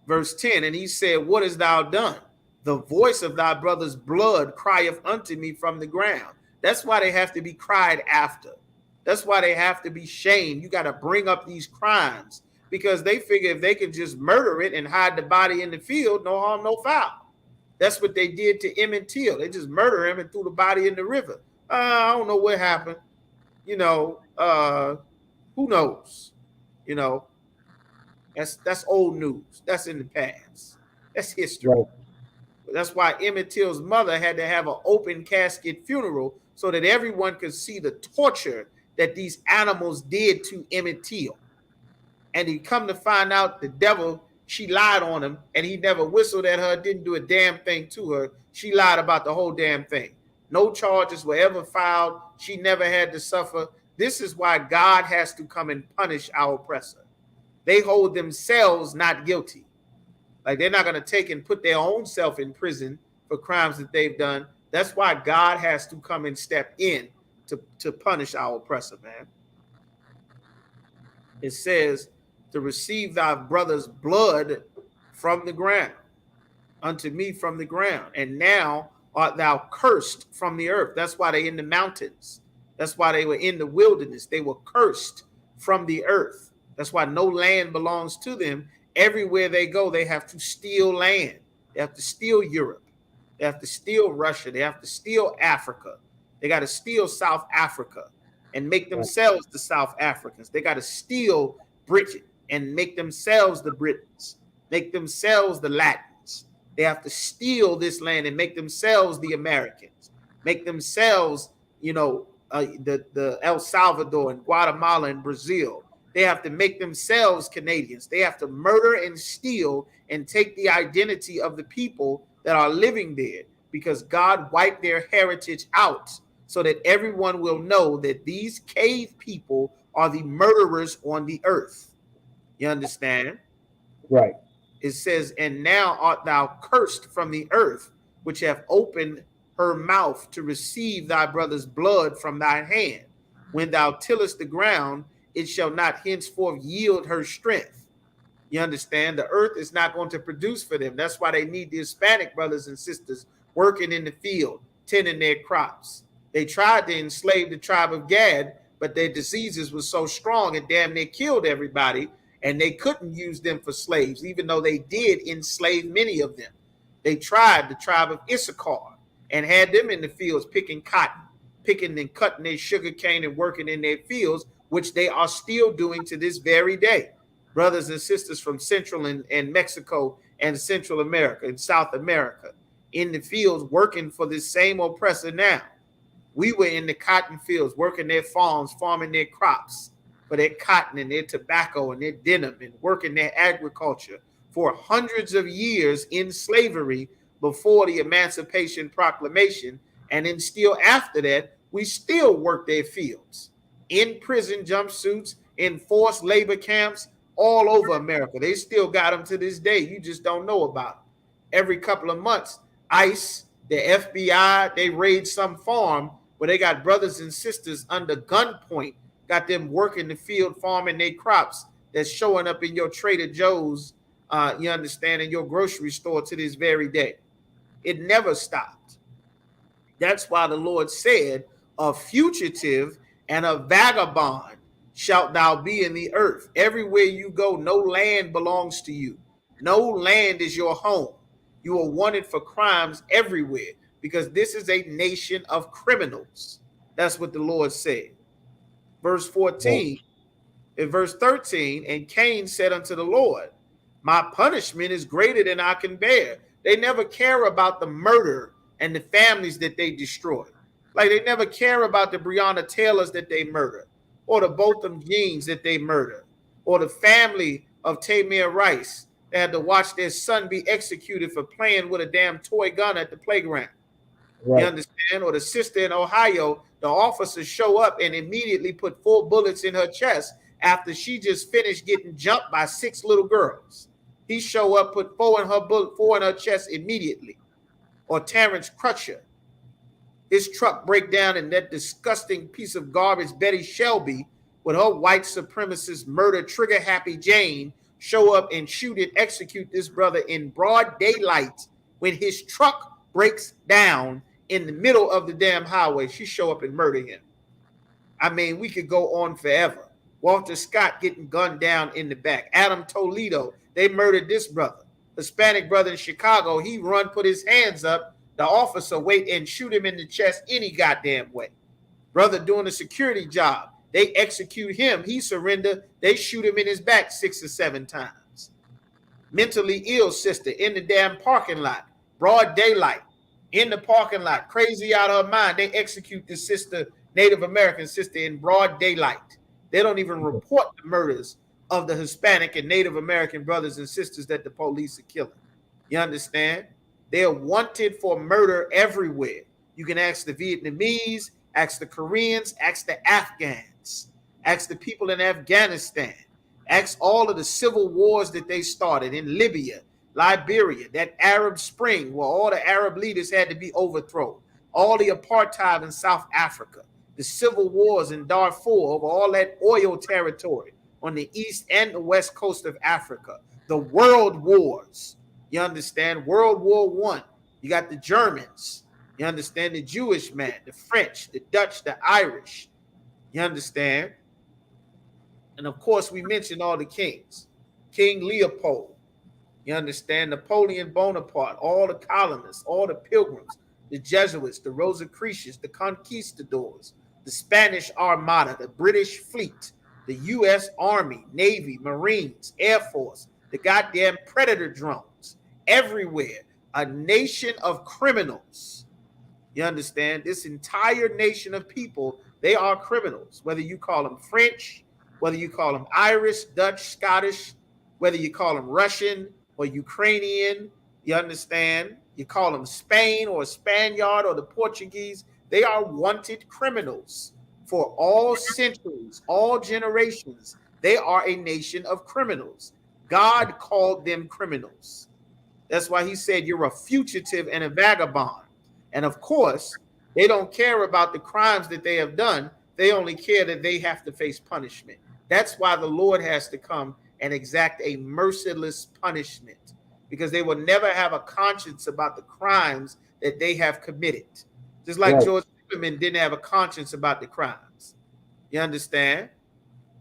Verse 10, and he said, what hast thou done? The voice of thy brother's blood crieth unto me from the ground. That's why they have to be cried after. That's why they have to be shamed. You got to bring up these crimes because they figure if they can just murder it and hide the body in the field, no harm, no foul. That's what they did to Emmett Till. They just murder him and threw the body in the river. I don't know what happened. You know, who knows? You know, that's old news. That's in the past. That's history. Right. That's why Emmett Till's mother had to have an open casket funeral so that everyone could see the torture that these animals did to Emmett Till. And he come to find out the devil, she lied on him, and he never whistled at her, didn't do a damn thing to her. She lied about the whole damn thing. No charges were ever filed. She never had to suffer. This is why God has to come and punish our oppressor. They hold themselves not guilty. Like, they're not going to take and put their own self in prison for crimes that they've done. That's why God has to come and step in to punish our oppressor, man. It says, to receive thy brother's blood from the ground, unto me from the ground. And now art thou cursed from the earth. That's why they're in the mountains. That's why they were in the wilderness. They were cursed from the earth. That's why no land belongs to them. Everywhere they go, they have to steal land. They have to steal Europe. They have to steal Russia. They have to steal Africa. They got to steal South Africa and make themselves the South Africans. They got to steal Britain and make themselves the Britons, make themselves the Latins. They have to steal this land and make themselves the Americans, make themselves, you know, the El Salvador and Guatemala and Brazil. They have to make themselves Canadians. They have to murder and steal and take the identity of the people that are living there, because God wiped their heritage out so that everyone will know that these cave people are the murderers on the earth. You understand? Right. It says, and now art thou cursed from the earth, which hath opened her mouth to receive thy brother's blood from thine hand. When thou tillest the ground, it shall not henceforth yield her strength. You understand? The earth is not going to produce for them. That's why they need the Hispanic brothers and sisters working in the field, tending their crops. They tried to enslave the tribe of Gad, but their diseases were so strong and damn near killed everybody, and they couldn't use them for slaves, even though they did enslave many of them. They tried the tribe of Isupk and had them in the fields picking cotton, picking and cutting their sugar cane and working in their fields, which they are still doing to this very day. Brothers and sisters from Central and Mexico and Central America and South America in the fields working for this same oppressor now. We were in the cotton fields working their farms, farming their crops for their cotton and their tobacco and their denim and working their agriculture for hundreds of years in slavery before the Emancipation Proclamation. And then still after that, we still work their fields in prison jumpsuits, in forced labor camps all over America. They still got them to this day. You just don't know about them. Every couple of months, ICE, the FBI, they raid some farm where they got brothers and sisters under gunpoint, got them working the field, farming their crops that's showing up in your Trader Joe's, you understand, in your grocery store to this very day. It never stopped. That's why the Lord said, a fugitive and a vagabond shalt thou be in the earth. Everywhere you go, no land belongs to you. No land is your home. You are wanted for crimes everywhere, because this is a nation of criminals. That's what the Lord said. Verse 14, in verse 13, and Cain said unto the Lord, my punishment is greater than I can bear. They never care about the murder and the families that they destroy. Like they never care about the Breonna Taylors that they murdered, or the Botham Jeans that they murdered, or the family of Tamir Rice that had to watch their son be executed for playing with a damn toy gun at the playground. You Right. understand? Or the sister in Ohio, the officers show up and immediately put 4 bullets in her chest after she just finished getting jumped by 6 little girls. He show up, put 4 in her chest immediately. Or Terrence Crutcher, his truck break down and that disgusting piece of garbage Betty Shelby with her white supremacist murder trigger happy Jane show up and shoot and execute this brother in broad daylight when his truck breaks down in the middle of the damn highway. She show up and murder him. I mean, we could go on forever. Walter Scott getting gunned down in the back. Adam Toledo, they murdered this brother. Hispanic brother in Chicago, he run, put his hands up. The officer wait and shoot him in the chest any goddamn way. Brother doing a security job, they execute him. He surrender. They shoot him in his back 6 or 7 times. Mentally ill sister in the damn parking lot, broad daylight, in the parking lot, crazy out of her mind. They execute this sister, Native American sister, in broad daylight. They don't even report the murders of the Hispanic and Native American brothers and sisters that the police are killing. You understand? They're wanted for murder everywhere. You can ask the Vietnamese, ask the Koreans, ask the Afghans, ask the people in Afghanistan, ask all of the civil wars that they started in Libya, Liberia, that Arab Spring where all the Arab leaders had to be overthrown, all the apartheid in South Africa, the civil wars in Darfur over all that oil territory on the east and the west coast of Africa, the world wars. You understand? World War I. You got the Germans. You understand? The Jewish man, the French, the Dutch, the Irish. You understand? And of course, we mentioned all the kings. King Leopold. You understand? Napoleon Bonaparte, all the colonists, all the pilgrims, the Jesuits, the Rosicrucians, the conquistadors, the Spanish Armada, the British fleet, the U.S. Army, Navy, Marines, Air Force, the goddamn Predator drones. Everywhere, a nation of criminals. You understand? This entire nation of people, they are criminals. Whether you call them French, whether you call them Irish, Dutch, Scottish, whether you call them Russian or Ukrainian, you understand? You call them Spain or Spaniard or the Portuguese, they are wanted criminals for all centuries, all generations. They are a nation of criminals. God called them criminals. That's why he said you're a fugitive and a vagabond. And of course, they don't care about the crimes that they have done. They only care that they have to face punishment. That's why the Lord has to come and exact a merciless punishment, because they will never have a conscience about the crimes that they have committed. Just like Right. George Zimmerman didn't have a conscience about the crimes. You understand?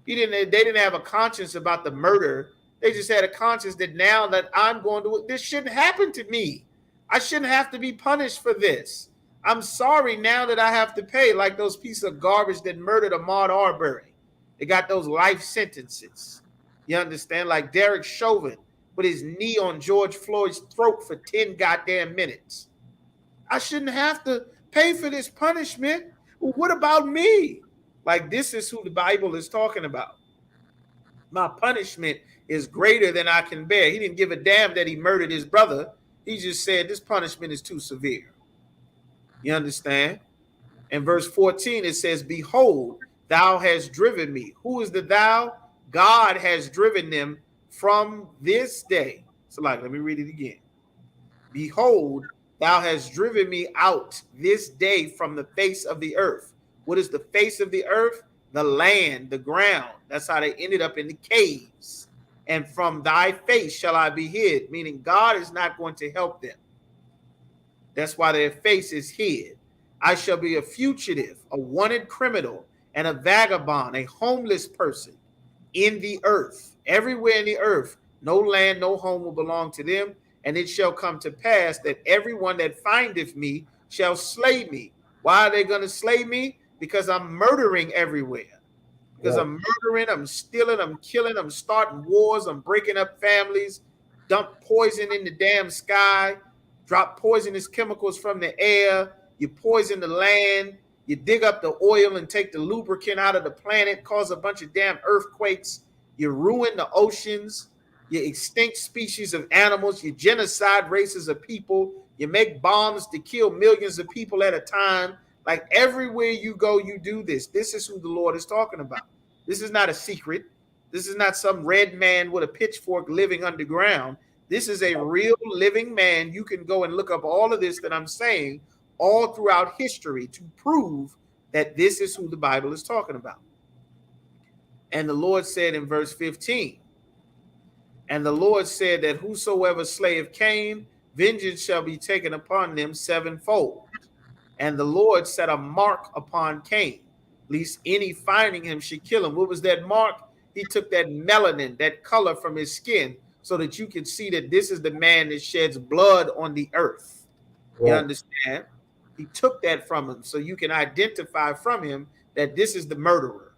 They didn't have a conscience about the murder. They just had a conscience that now that I'm going to, this shouldn't happen to me. I shouldn't have to be punished for this. I'm sorry now that I have to pay, like those pieces of garbage that murdered Ahmaud Arbery. They got those life sentences. You understand? Like Derek Chauvin with his knee on George Floyd's throat for 10 goddamn minutes. I shouldn't have to pay for this punishment. Well, what about me? Like, this is who the Bible is talking about. My punishment is greater than I can bear. He didn't give a damn that he murdered his brother. He just said this punishment is too severe. You understand? In verse 14, it says, behold, thou hast driven me. Who is the thou? God has driven them from this day. So like, let me read it again. Behold, thou hast driven me out this day from the face of the earth. What is the face of the earth? The land, the ground. That's how they ended up in the caves. And from thy face shall I be hid, meaning God is not going to help them. That's why their face is hid. I shall be a fugitive, a wanted criminal, and a vagabond, a homeless person in the earth. Everywhere in the earth, no land, no home will belong to them. And it shall come to pass that everyone that findeth me shall slay me. Why are they going to slay me? Because I'm murdering everywhere. Because Right. I'm murdering, I'm stealing, I'm killing, I'm starting wars, I'm breaking up families, dump poison in the damn sky, drop poisonous chemicals from the air, you poison the land, you dig up the oil and take the lubricant out of the planet, cause a bunch of damn earthquakes, you ruin the oceans, you extinct species of animals, you genocide races of people, you make bombs to kill millions of people at a time. Like everywhere you go, you do this. This is who the Lord is talking about. This is not a secret. This is not some red man with a pitchfork living underground. This is a real living man. You can go and look up all of this that I'm saying all throughout history to prove that this is who the Bible is talking about. And the Lord said in verse 15, and the Lord said that whosoever slayeth Cain, vengeance shall be taken upon them sevenfold. And the Lord set a mark upon Cain, lest any finding him should kill him. What was that mark? He took that melanin, that color from his skin, so that you can see that this is the man that sheds blood on the earth. You understand? He took that from him so you can identify from him that this is the murderer.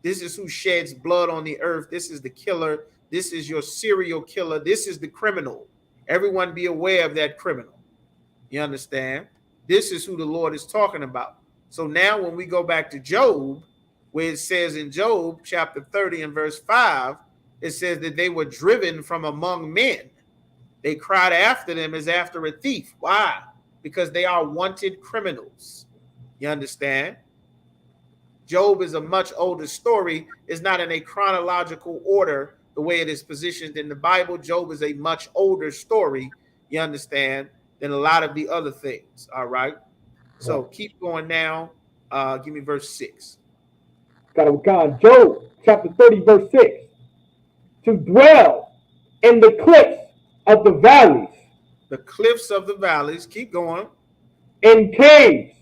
This is who sheds blood on the earth. This is the killer. This is your serial killer. This is the criminal. Everyone be aware of that criminal. You understand? This is who the Lord is talking about. So now when we go back to Job, where it says in Job chapter 30 and verse 5, it says that they were driven from among men. They cried after them as after a thief. Why? Because they are wanted criminals. You understand? Job is a much older story. It's not in a chronological order the way it is positioned in the Bible. Job is a much older story, you understand, than a lot of the other things. All right. So keep going now. Give me verse 6. God, Job chapter 30, verse 6. To dwell in the cliffs of the valleys. The cliffs of the valleys. Keep going. In caves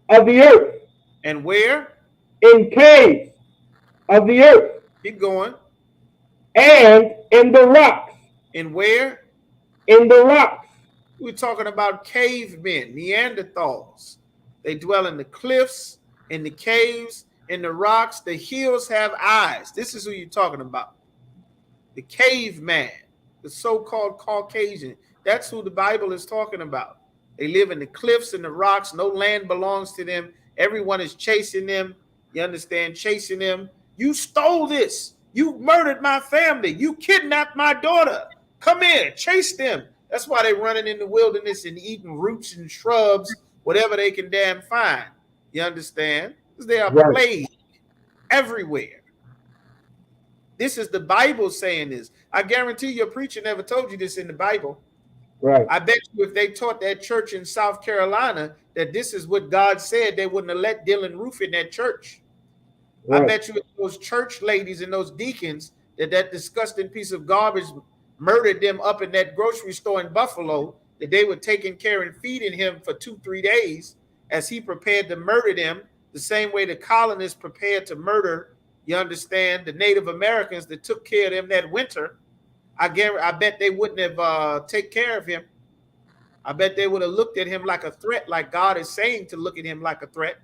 of the earth. And where? In caves of the earth. Keep going. And in the rocks. In where? In the rocks. We're talking about cavemen, Neanderthals. They dwell in the cliffs, in the caves, in the rocks. The hills have eyes. This is who you're talking about. The caveman, the so-called Caucasian. That's who the Bible is talking about. They live in the cliffs and the rocks. No land belongs to them. Everyone is chasing them. You understand? Chasing them. You stole this. You murdered my family. You kidnapped my daughter. Come here. Chase them. That's why they're running in the wilderness and eating roots and shrubs, whatever they can damn find. You understand? Because they are plagued everywhere. This is the Bible saying this. I guarantee your preacher never told you this in the Bible. Right. I bet you if they taught that church in South Carolina that this is what God said, they wouldn't have let Dylan Roof in that church. Right. I bet you if those church ladies and those deacons that disgusting piece of garbage murdered them up in that grocery store in Buffalo, that they were taking care and feeding him for 2-3 days as he prepared to murder them, the same way the colonists prepared to murder, you understand, the Native Americans that took care of them that winter. I bet they wouldn't have take care of him. I bet they would have looked at him like a threat, like God is saying to look at him like a threat.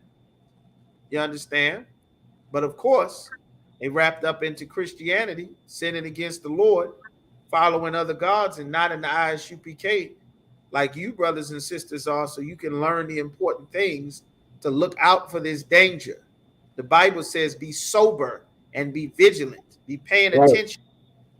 You understand? But of course, they wrapped up into Christianity, sinning against the Lord, following other gods, and not in the Isupk like you brothers and sisters are, so you can learn the important things to look out for this danger. The Bible says be sober and be vigilant, be paying attention.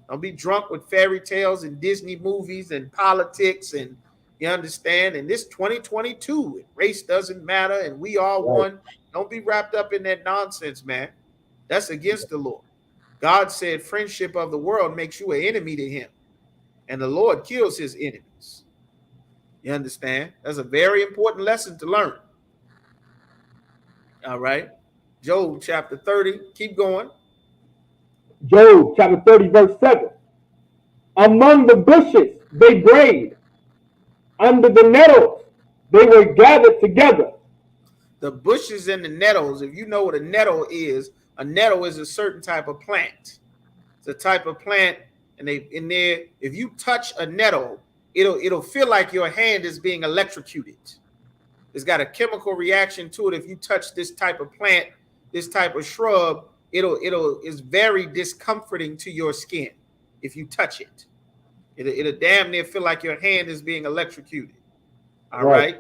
Don't be drunk with fairy tales and Disney movies and politics, and you understand, and this 2022, race doesn't matter and we all one. Don't be wrapped up in that nonsense, man. That's against the Lord. God said friendship of the world makes you an enemy to him, and the Lord kills his enemies. You understand? That's a very important lesson to learn. All right. Job chapter 30. Keep going. Job chapter 30, verse 7. Among the bushes they brayed. Under the nettles they were gathered together. The bushes and the nettles, if you know what a nettle is a certain type of plant. It's a type of plant, and they in there, if you touch a nettle, it'll feel like your hand is being electrocuted. It's got a chemical reaction to it. If you touch this type of plant, this type of shrub, it's very discomforting to your skin if you touch it. It'll damn near feel like your hand is being electrocuted. All right.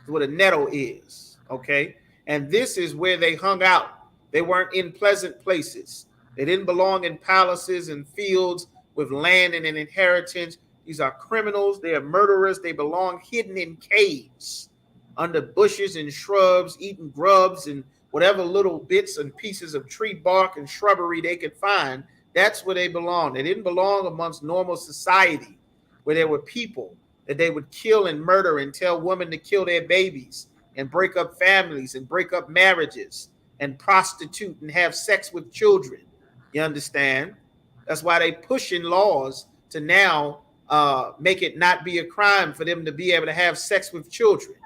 It's where the nettle is, okay? And this is where they hung out. They weren't in pleasant places. They didn't belong in palaces and fields with land and an inheritance. These are criminals. They are murderers. They belong hidden in caves, under bushes and shrubs, eating grubs and whatever little bits and pieces of tree bark and shrubbery they could find. That's where they belong. They didn't belong amongst normal society, where there were people that they would kill and murder and tell women to kill their babies and break up families and break up marriages and prostitute and have sex with children. You understand? That's why they pushing laws to now make it not be a crime for them to be able to have sex with children.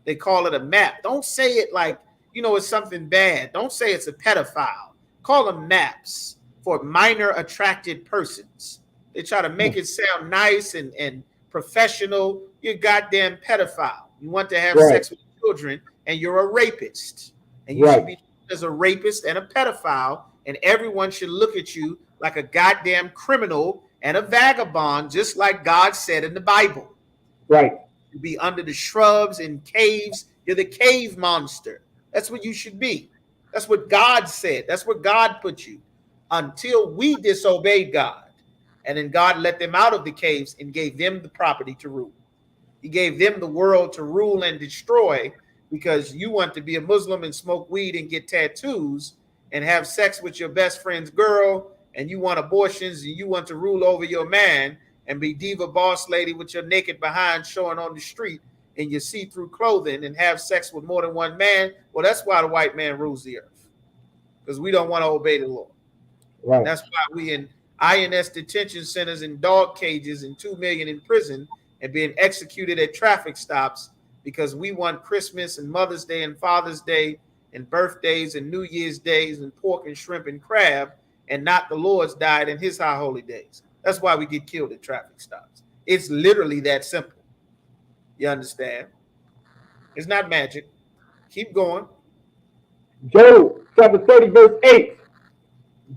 They call it a map. Don't say it like, it's something bad. Don't say it's a pedophile. Call them maps for minor attracted persons. They try to make it sound nice and professional. You're a goddamn pedophile. You want to have sex with children, and you're a rapist. And you should be treated as a rapist and a pedophile, and everyone should look at you like a goddamn criminal and a vagabond, just like God said in the Bible. Right. You be under the shrubs and caves. You're the cave monster. That's what you should be. That's what God said. That's where God put you. Until we disobeyed God. And then God let them out of the caves and gave them the property to rule. He gave them the world to rule and destroy, because you want to be a Muslim and smoke weed and get tattoos and have sex with your best friend's girl, and you want abortions, and you want to rule over your man and be diva boss lady with your naked behind showing on the street in your see-through clothing and have sex with more than one man. Well, that's why the white man rules the earth, because we don't want to obey the law. Right. That's why we in INS detention centers and dog cages and 2 million in prison and being executed at traffic stops, because we want Christmas and Mother's Day and Father's Day and birthdays and New Year's days and pork and shrimp and crab, and not the Lord's died in his high holy days. That's why we get killed at traffic stops. It's literally that simple. You understand? It's not magic. Keep going. Job chapter 30, verse 8.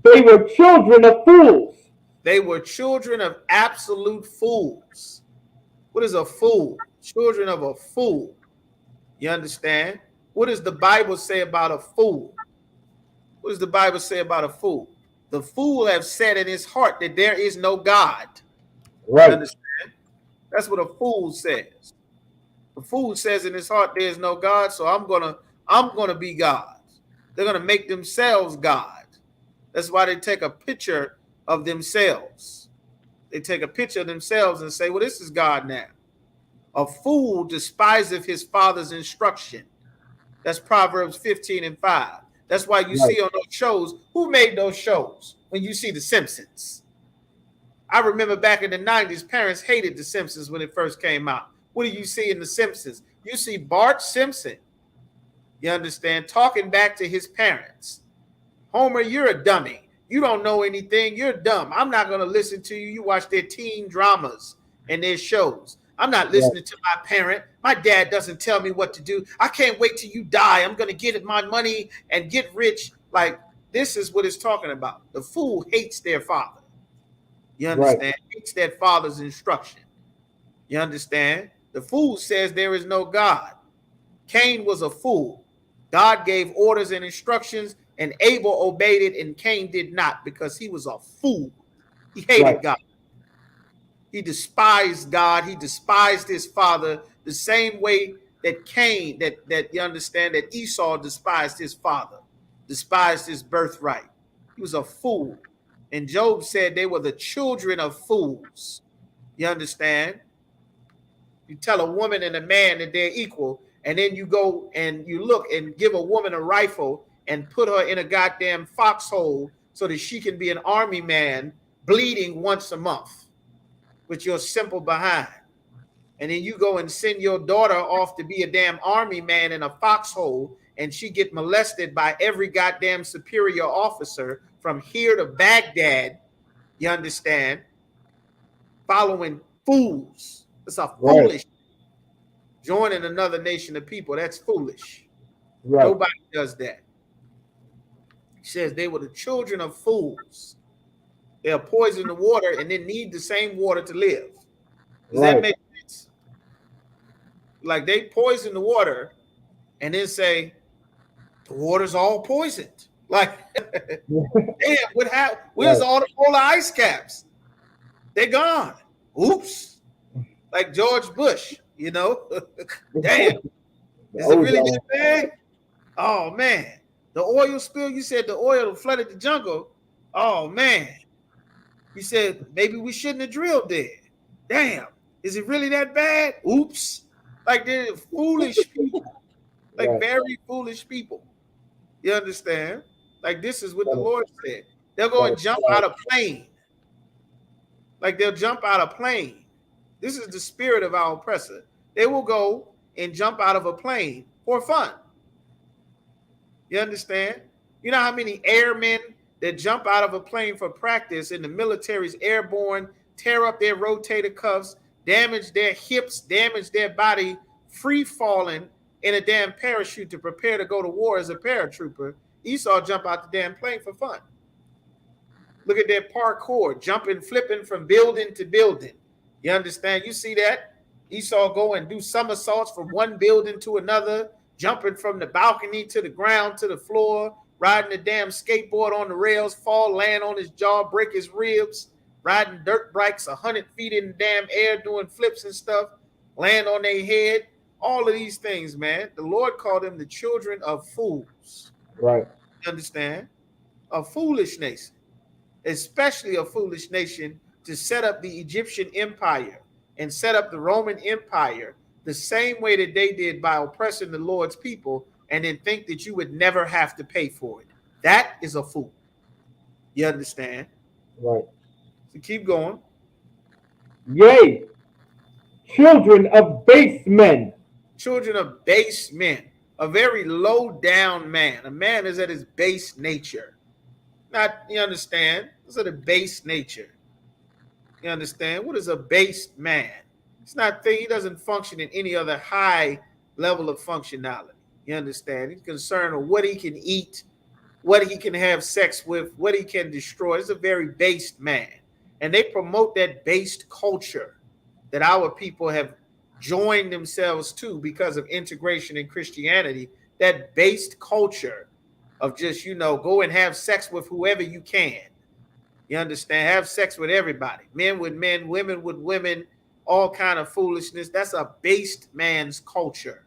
They were children of fools. They were children of absolute fools. What is a fool? Children of a fool. You understand? What does the Bible say about a fool? What does the Bible say about a fool? The fool have said in his heart that there is no God. Right. You understand? That's what a fool says. The fool says in his heart there is no God, so I'm gonna be God. They're gonna make themselves God. That's why they take a picture of themselves. They take a picture of themselves and say, well, this is God now. A fool despiseth his father's instruction. That's Proverbs 15:5. That's why you see on those shows, who made those shows? When you see The Simpsons. I remember back in the 90s, parents hated The Simpsons when it first came out. What do you see in The Simpsons? You see Bart Simpson, you understand, talking back to his parents. Homer, you're a dummy. You don't know anything. You're dumb. I'm not going to listen to you. You watch their teen dramas and their shows. I'm not listening to my parent. My dad doesn't tell me what to do. I can't wait till you die. I'm going to get my money and get rich. Like, this is what it's talking about. The fool hates their father. You understand? Hates that father's instruction. You understand? The fool says there is no God. Cain was a fool. God gave orders and instructions, and Abel obeyed it, and Cain did not, because he was a fool. He hated God. He despised God. He despised his father the same way that Cain, that you understand, that Esau despised his father, despised his birthright. He was a fool. And Job said they were the children of fools. You understand? You tell a woman and a man that they're equal, and then you go and you look and give a woman a rifle and put her in a goddamn foxhole so that she can be an army man bleeding once a month with your simple behind. And then you go and send your daughter off to be a damn army man in a foxhole, and she get molested by every goddamn superior officer from here to Baghdad, you understand, following fools. It's a foolish. Joining another nation of people, that's foolish. Nobody does that. He says they were the children of fools. They'll poison the water and then need the same water to live. Does that make sense? Like they poison the water and then say the water's all poisoned. Like, damn, where's Right. all the polar ice caps? They're gone. Oops. Like George Bush, you know? Damn. The Is it really ozone. that bad? Oh man. The oil spill, you said the oil flooded the jungle. Oh man. You said maybe we shouldn't have drilled there. Damn. Is it really that bad? Oops. Like they're foolish people. Like Right. very foolish people. You understand? Like this is what the Gotta, Lord said. They'll go and gotta jump out of plane. Like they'll jump out of plane. This is the spirit of our oppressor. They will go and jump out of a plane for fun. You understand? You know how many airmen that jump out of a plane for practice in the military's airborne, tear up their rotator cuffs, damage their hips, damage their body, free falling in a damn parachute to prepare to go to war as a paratrooper. Esau jump out the damn plane for fun. Look at their parkour, jumping, flipping from building to building. You understand? You see that? Esau go and do somersaults from one building to another, jumping from the balcony to the ground to the floor, riding the damn skateboard on the rails, fall, land on his jaw, break his ribs, riding dirt bikes 100 feet in the damn air, doing flips and stuff, land on their head. All of these things, man. The Lord called them the children of fools. right. You understand? A foolish nation, especially a foolish nation to set up the Egyptian empire and set up the Roman Empire the same way that they did by oppressing the Lord's people and then think that you would never have to pay for it. That is a fool. You understand? Right. So keep going. Yea, children of base men. Children of base men, a very low down man. A man is at his base nature. Not, you understand? It's at a base nature. You understand? What is a base man? It's not he doesn't function in any other high level of functionality. You understand? He's concerned with what he can eat, what he can have sex with, what he can destroy. It's a very based man. And they promote that based culture that our people have joined themselves to because of integration in Christianity. That based culture of just, go and have sex with whoever you can. You understand? Have sex with everybody. Men with men, women with women, all kind of foolishness. That's a based man's culture.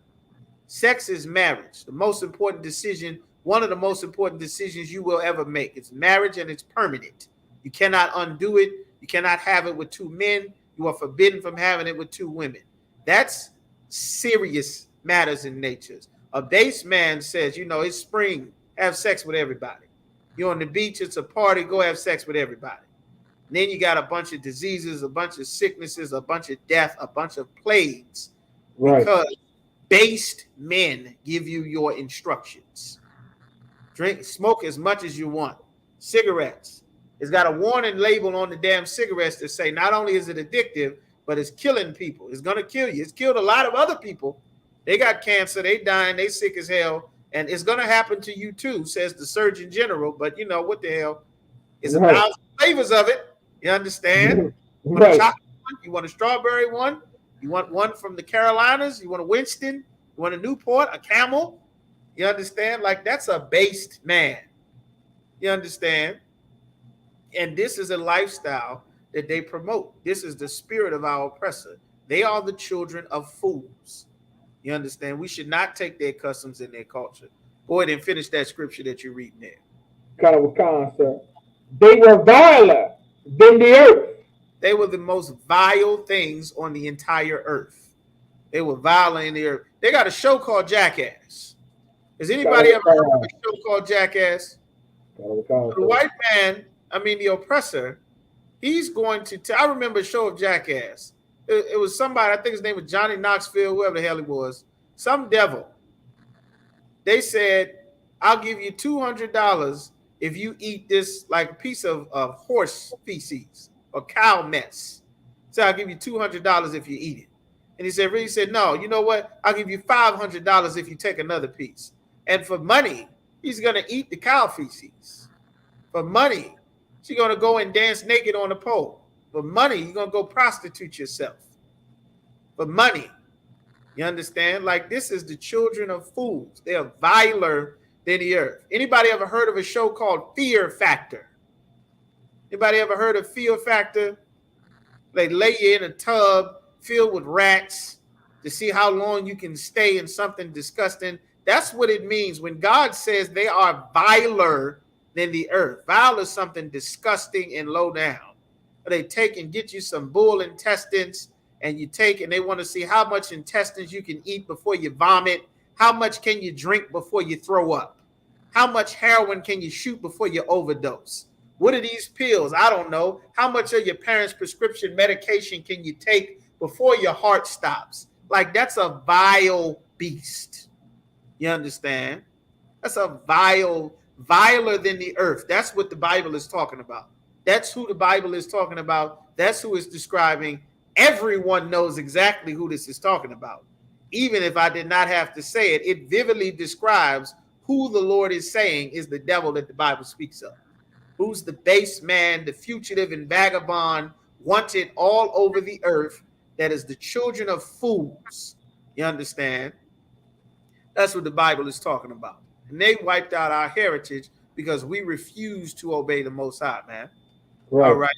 Sex is marriage. The most important decision, one of the most important decisions you will ever make. It's marriage and it's permanent. You cannot undo it. You cannot have it with two men. You are forbidden from having it with two women. That's serious matters in nature. A base man says, it's spring, have sex with everybody. You're on the beach, it's a party, go have sex with everybody. And then you got a bunch of diseases, a bunch of sicknesses, a bunch of death, a bunch of plagues. Right. Because based men give you your instructions. Drink, smoke as much as you want. Cigarettes. It's got a warning label on the damn cigarettes that say not only is it addictive, but it's killing people. It's going to kill you. It's killed a lot of other people. They got cancer, they dying, they sick as hell. And it's going to happen to you too, says the Surgeon General. But what the hell? It's Right. 1,000 flavors of it. You understand? You want Right. a chocolate one? You want a strawberry one? You want one from the Carolinas? You want a Winston? You want a Newport? A Camel? You understand? Like that's a based man. You understand? And this is a lifestyle that they promote. This is the spirit of our oppressor. They are the children of fools. You understand? We should not take their customs and their culture. Go ahead and finish that scripture that you're reading there. Kind of a concept. They were viler than the earth. They were the most vile things on the entire earth. They were vile in the earth. They got a show called Jackass. Has anybody ever heard of a show called Jackass? Kind of a concept. The white man, the oppressor, he's going to I remember a show of Jackass. It was somebody, I think his name was Johnny Knoxville, whoever the hell he was, some devil. They said, I'll give you $200 if you eat this like piece of horse feces or cow mess. So I'll give you $200 if you eat it. And he said, really? Said, no, you know what? I'll give you $500 if you take another piece. And for money, he's going to eat the cow feces. For money, she's going to go and dance naked on the pole. For money, you're going to go prostitute yourself. For money, You understand? Like, this is the children of fools. They are viler than the earth. Anybody ever heard of a show called Fear Factor? Anybody ever heard of Fear Factor? They lay you in a tub filled with rats to see how long you can stay in something disgusting. That's what it means when God says they are viler than the earth. Vile is something disgusting and low down. They take and get you some bull intestines, and you take and they want to see how much intestines you can eat before you vomit. How much can you drink before you throw up? How much heroin can you shoot before you overdose? What are these pills? I don't know. How much of your parents' prescription medication can you take before your heart stops? Like, that's a vile beast. You understand? That's a viler than the earth. That's what the Bible is talking about. That's who the Bible is talking about. That's who it's describing. Everyone knows exactly who this is talking about. Even if I did not have to say it, it vividly describes who the Lord is saying is the devil that the Bible speaks of. Who's the base man, the fugitive and vagabond, wanted all over the earth, that is the children of fools. You understand? That's what the Bible is talking about. And they wiped out our heritage because we refused to obey the Most High, man. Right. All right.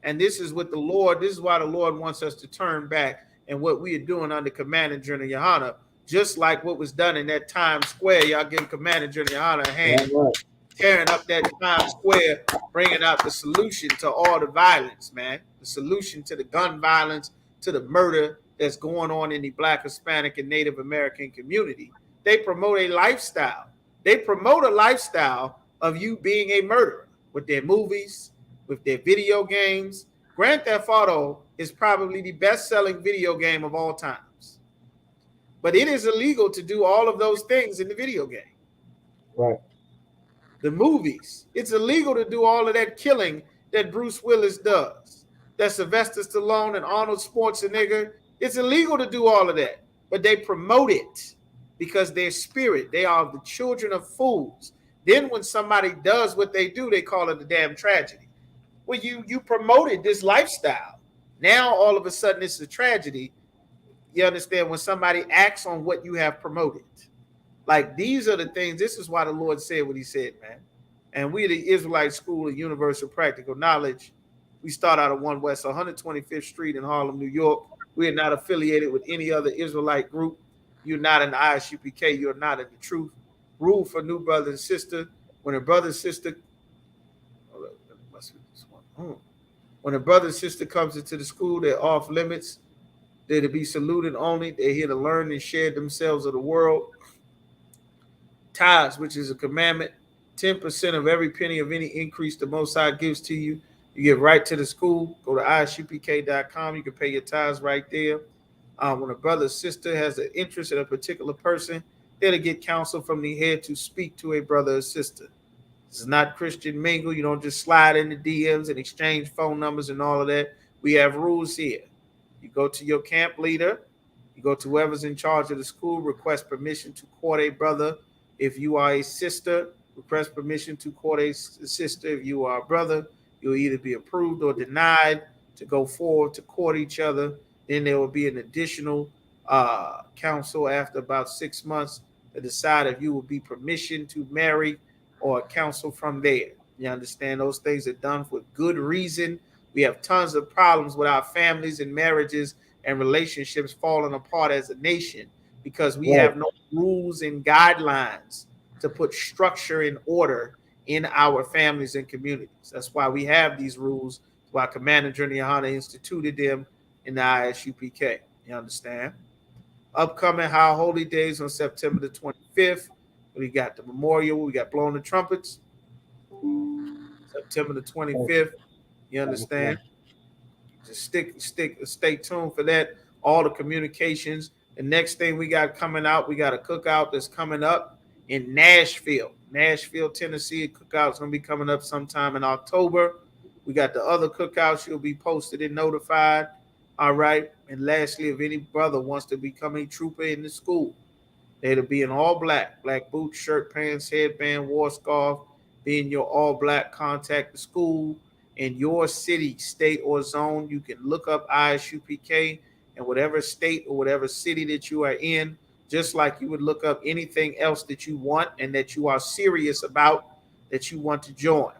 And this is what this is why the Lord wants us to turn back, and what we are doing under Commander General Yohana, just like what was done in that Times Square. Y'all give Commander General Yohana a hand. Right. Tearing up that Times Square, bringing out the solution to all the violence, man. The solution to the gun violence, to the murder that's going on in the Black, Hispanic, and Native American community. They promote a lifestyle. They promote a lifestyle of you being a murderer with their movies, with their video games. Grand Theft Auto is probably the best-selling video game of all times. But it is illegal to do all of those things in the video game. Right. The movies, it's illegal to do all of that killing that Bruce Willis does, that Sylvester Stallone and Arnold Schwarzenegger. It's illegal to do all of that, but they promote it because their spirit, they are the children of fools. Then when somebody does what they do, they call it a damn tragedy. Well, you promoted this lifestyle. Now all of a sudden it's a tragedy. You understand? When somebody acts on what you have promoted. Like, these are the things. This is why the Lord said what he said, man. And we, the Israelite School of Universal Practical Knowledge, we start out at 1 West 125th Street in Harlem, New York. We are not affiliated with any other Israelite group. You're not in the Isupk. You're not in the truth. Rule for new brother and sister. When a brother and sister, when a brother and sister comes into the school, they're off limits. They're to be saluted only. They're here to learn and share themselves of the world. Tithes, which is a commandment, 10% of every penny of any increase the Most High gives to you, you give right to the school. Go to isupk.com. You can pay your tithes right there. When a brother or sister has an interest in a particular person, they're to get counsel from the head to speak to a brother or sister. This is not Christian mingle. You don't just slide in the DMs and exchange phone numbers and all of that. We have rules here. You go to your camp leader. You go to whoever's in charge of the school, request permission to court a brother. If you are a sister, request permission to court a sister. If you are a brother, you'll either be approved or denied to go forward to court each other. Then there will be an additional counsel after about 6 months to decide if you will be permission to marry or counsel from there. You understand? Those things are done for good reason. We have tons of problems with our families and marriages and relationships falling apart as a nation because we have no rules and guidelines to put structure and order in our families and communities. That's why we have these rules. That's why Commander General Yohana instituted them in the ISUPK. You understand? Upcoming high holy days on September the 25th. We got the memorial. We got blowing the trumpets. September the 25th. You understand? Just stay tuned for that. All the communications. The next thing we got coming out, we got a cookout that's coming up in Nashville, Tennessee. A cookout's going to be coming up sometime in October. We got the other cookouts. You'll be posted and notified. All right. And lastly, if any brother wants to become a trooper in the school, they'll be in all black boots, shirt, pants, headband, war scarf, be in your all black. Contact the school in your city, state, or zone. You can look up ISUPK in whatever state or whatever city that you are in, just like you would look up anything else that you want and that you are serious about that you want to join.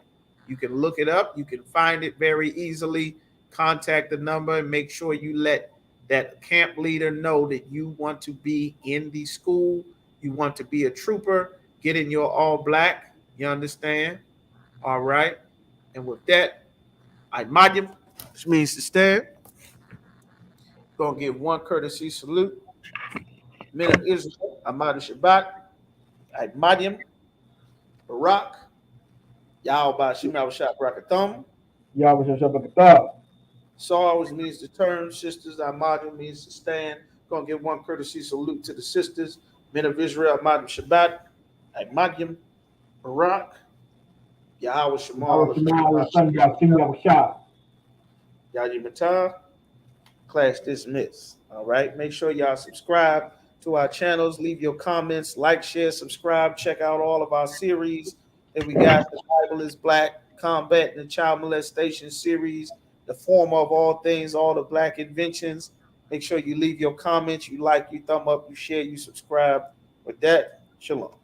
You can look it up. You can find it very easily. Contact the number and make sure you let that camp leader know that you want to be in the school. You want to be a trooper. Get in your all black. You understand? All right. And with that, I Madim, which means to stand. Gonna give one courtesy salute. Men of Israel, Ahmad Shabbat, I Madim, Barak, Yahweh Shemel Shat Barakatham. Y'all was up at the top. Saw, which means to turn. Sisters, Ahmadim means to stand. Gonna give one courtesy salute to the sisters. Men of Israel, Ahmadim Shabbat, I Madim, Barak, Yahweh I Shemal, was smile, son, y'all see me, I was shot. Yaji Matah. Class dismissed. All right. Make sure y'all subscribe to our channels. Leave your comments, like, share, subscribe. Check out all of our series that we got. The Bible is Black, Combat and the Child Molestation series, the form of all things, all the Black inventions. Make sure you leave your comments, you like, you thumb up, you share, you subscribe. With that, shalom.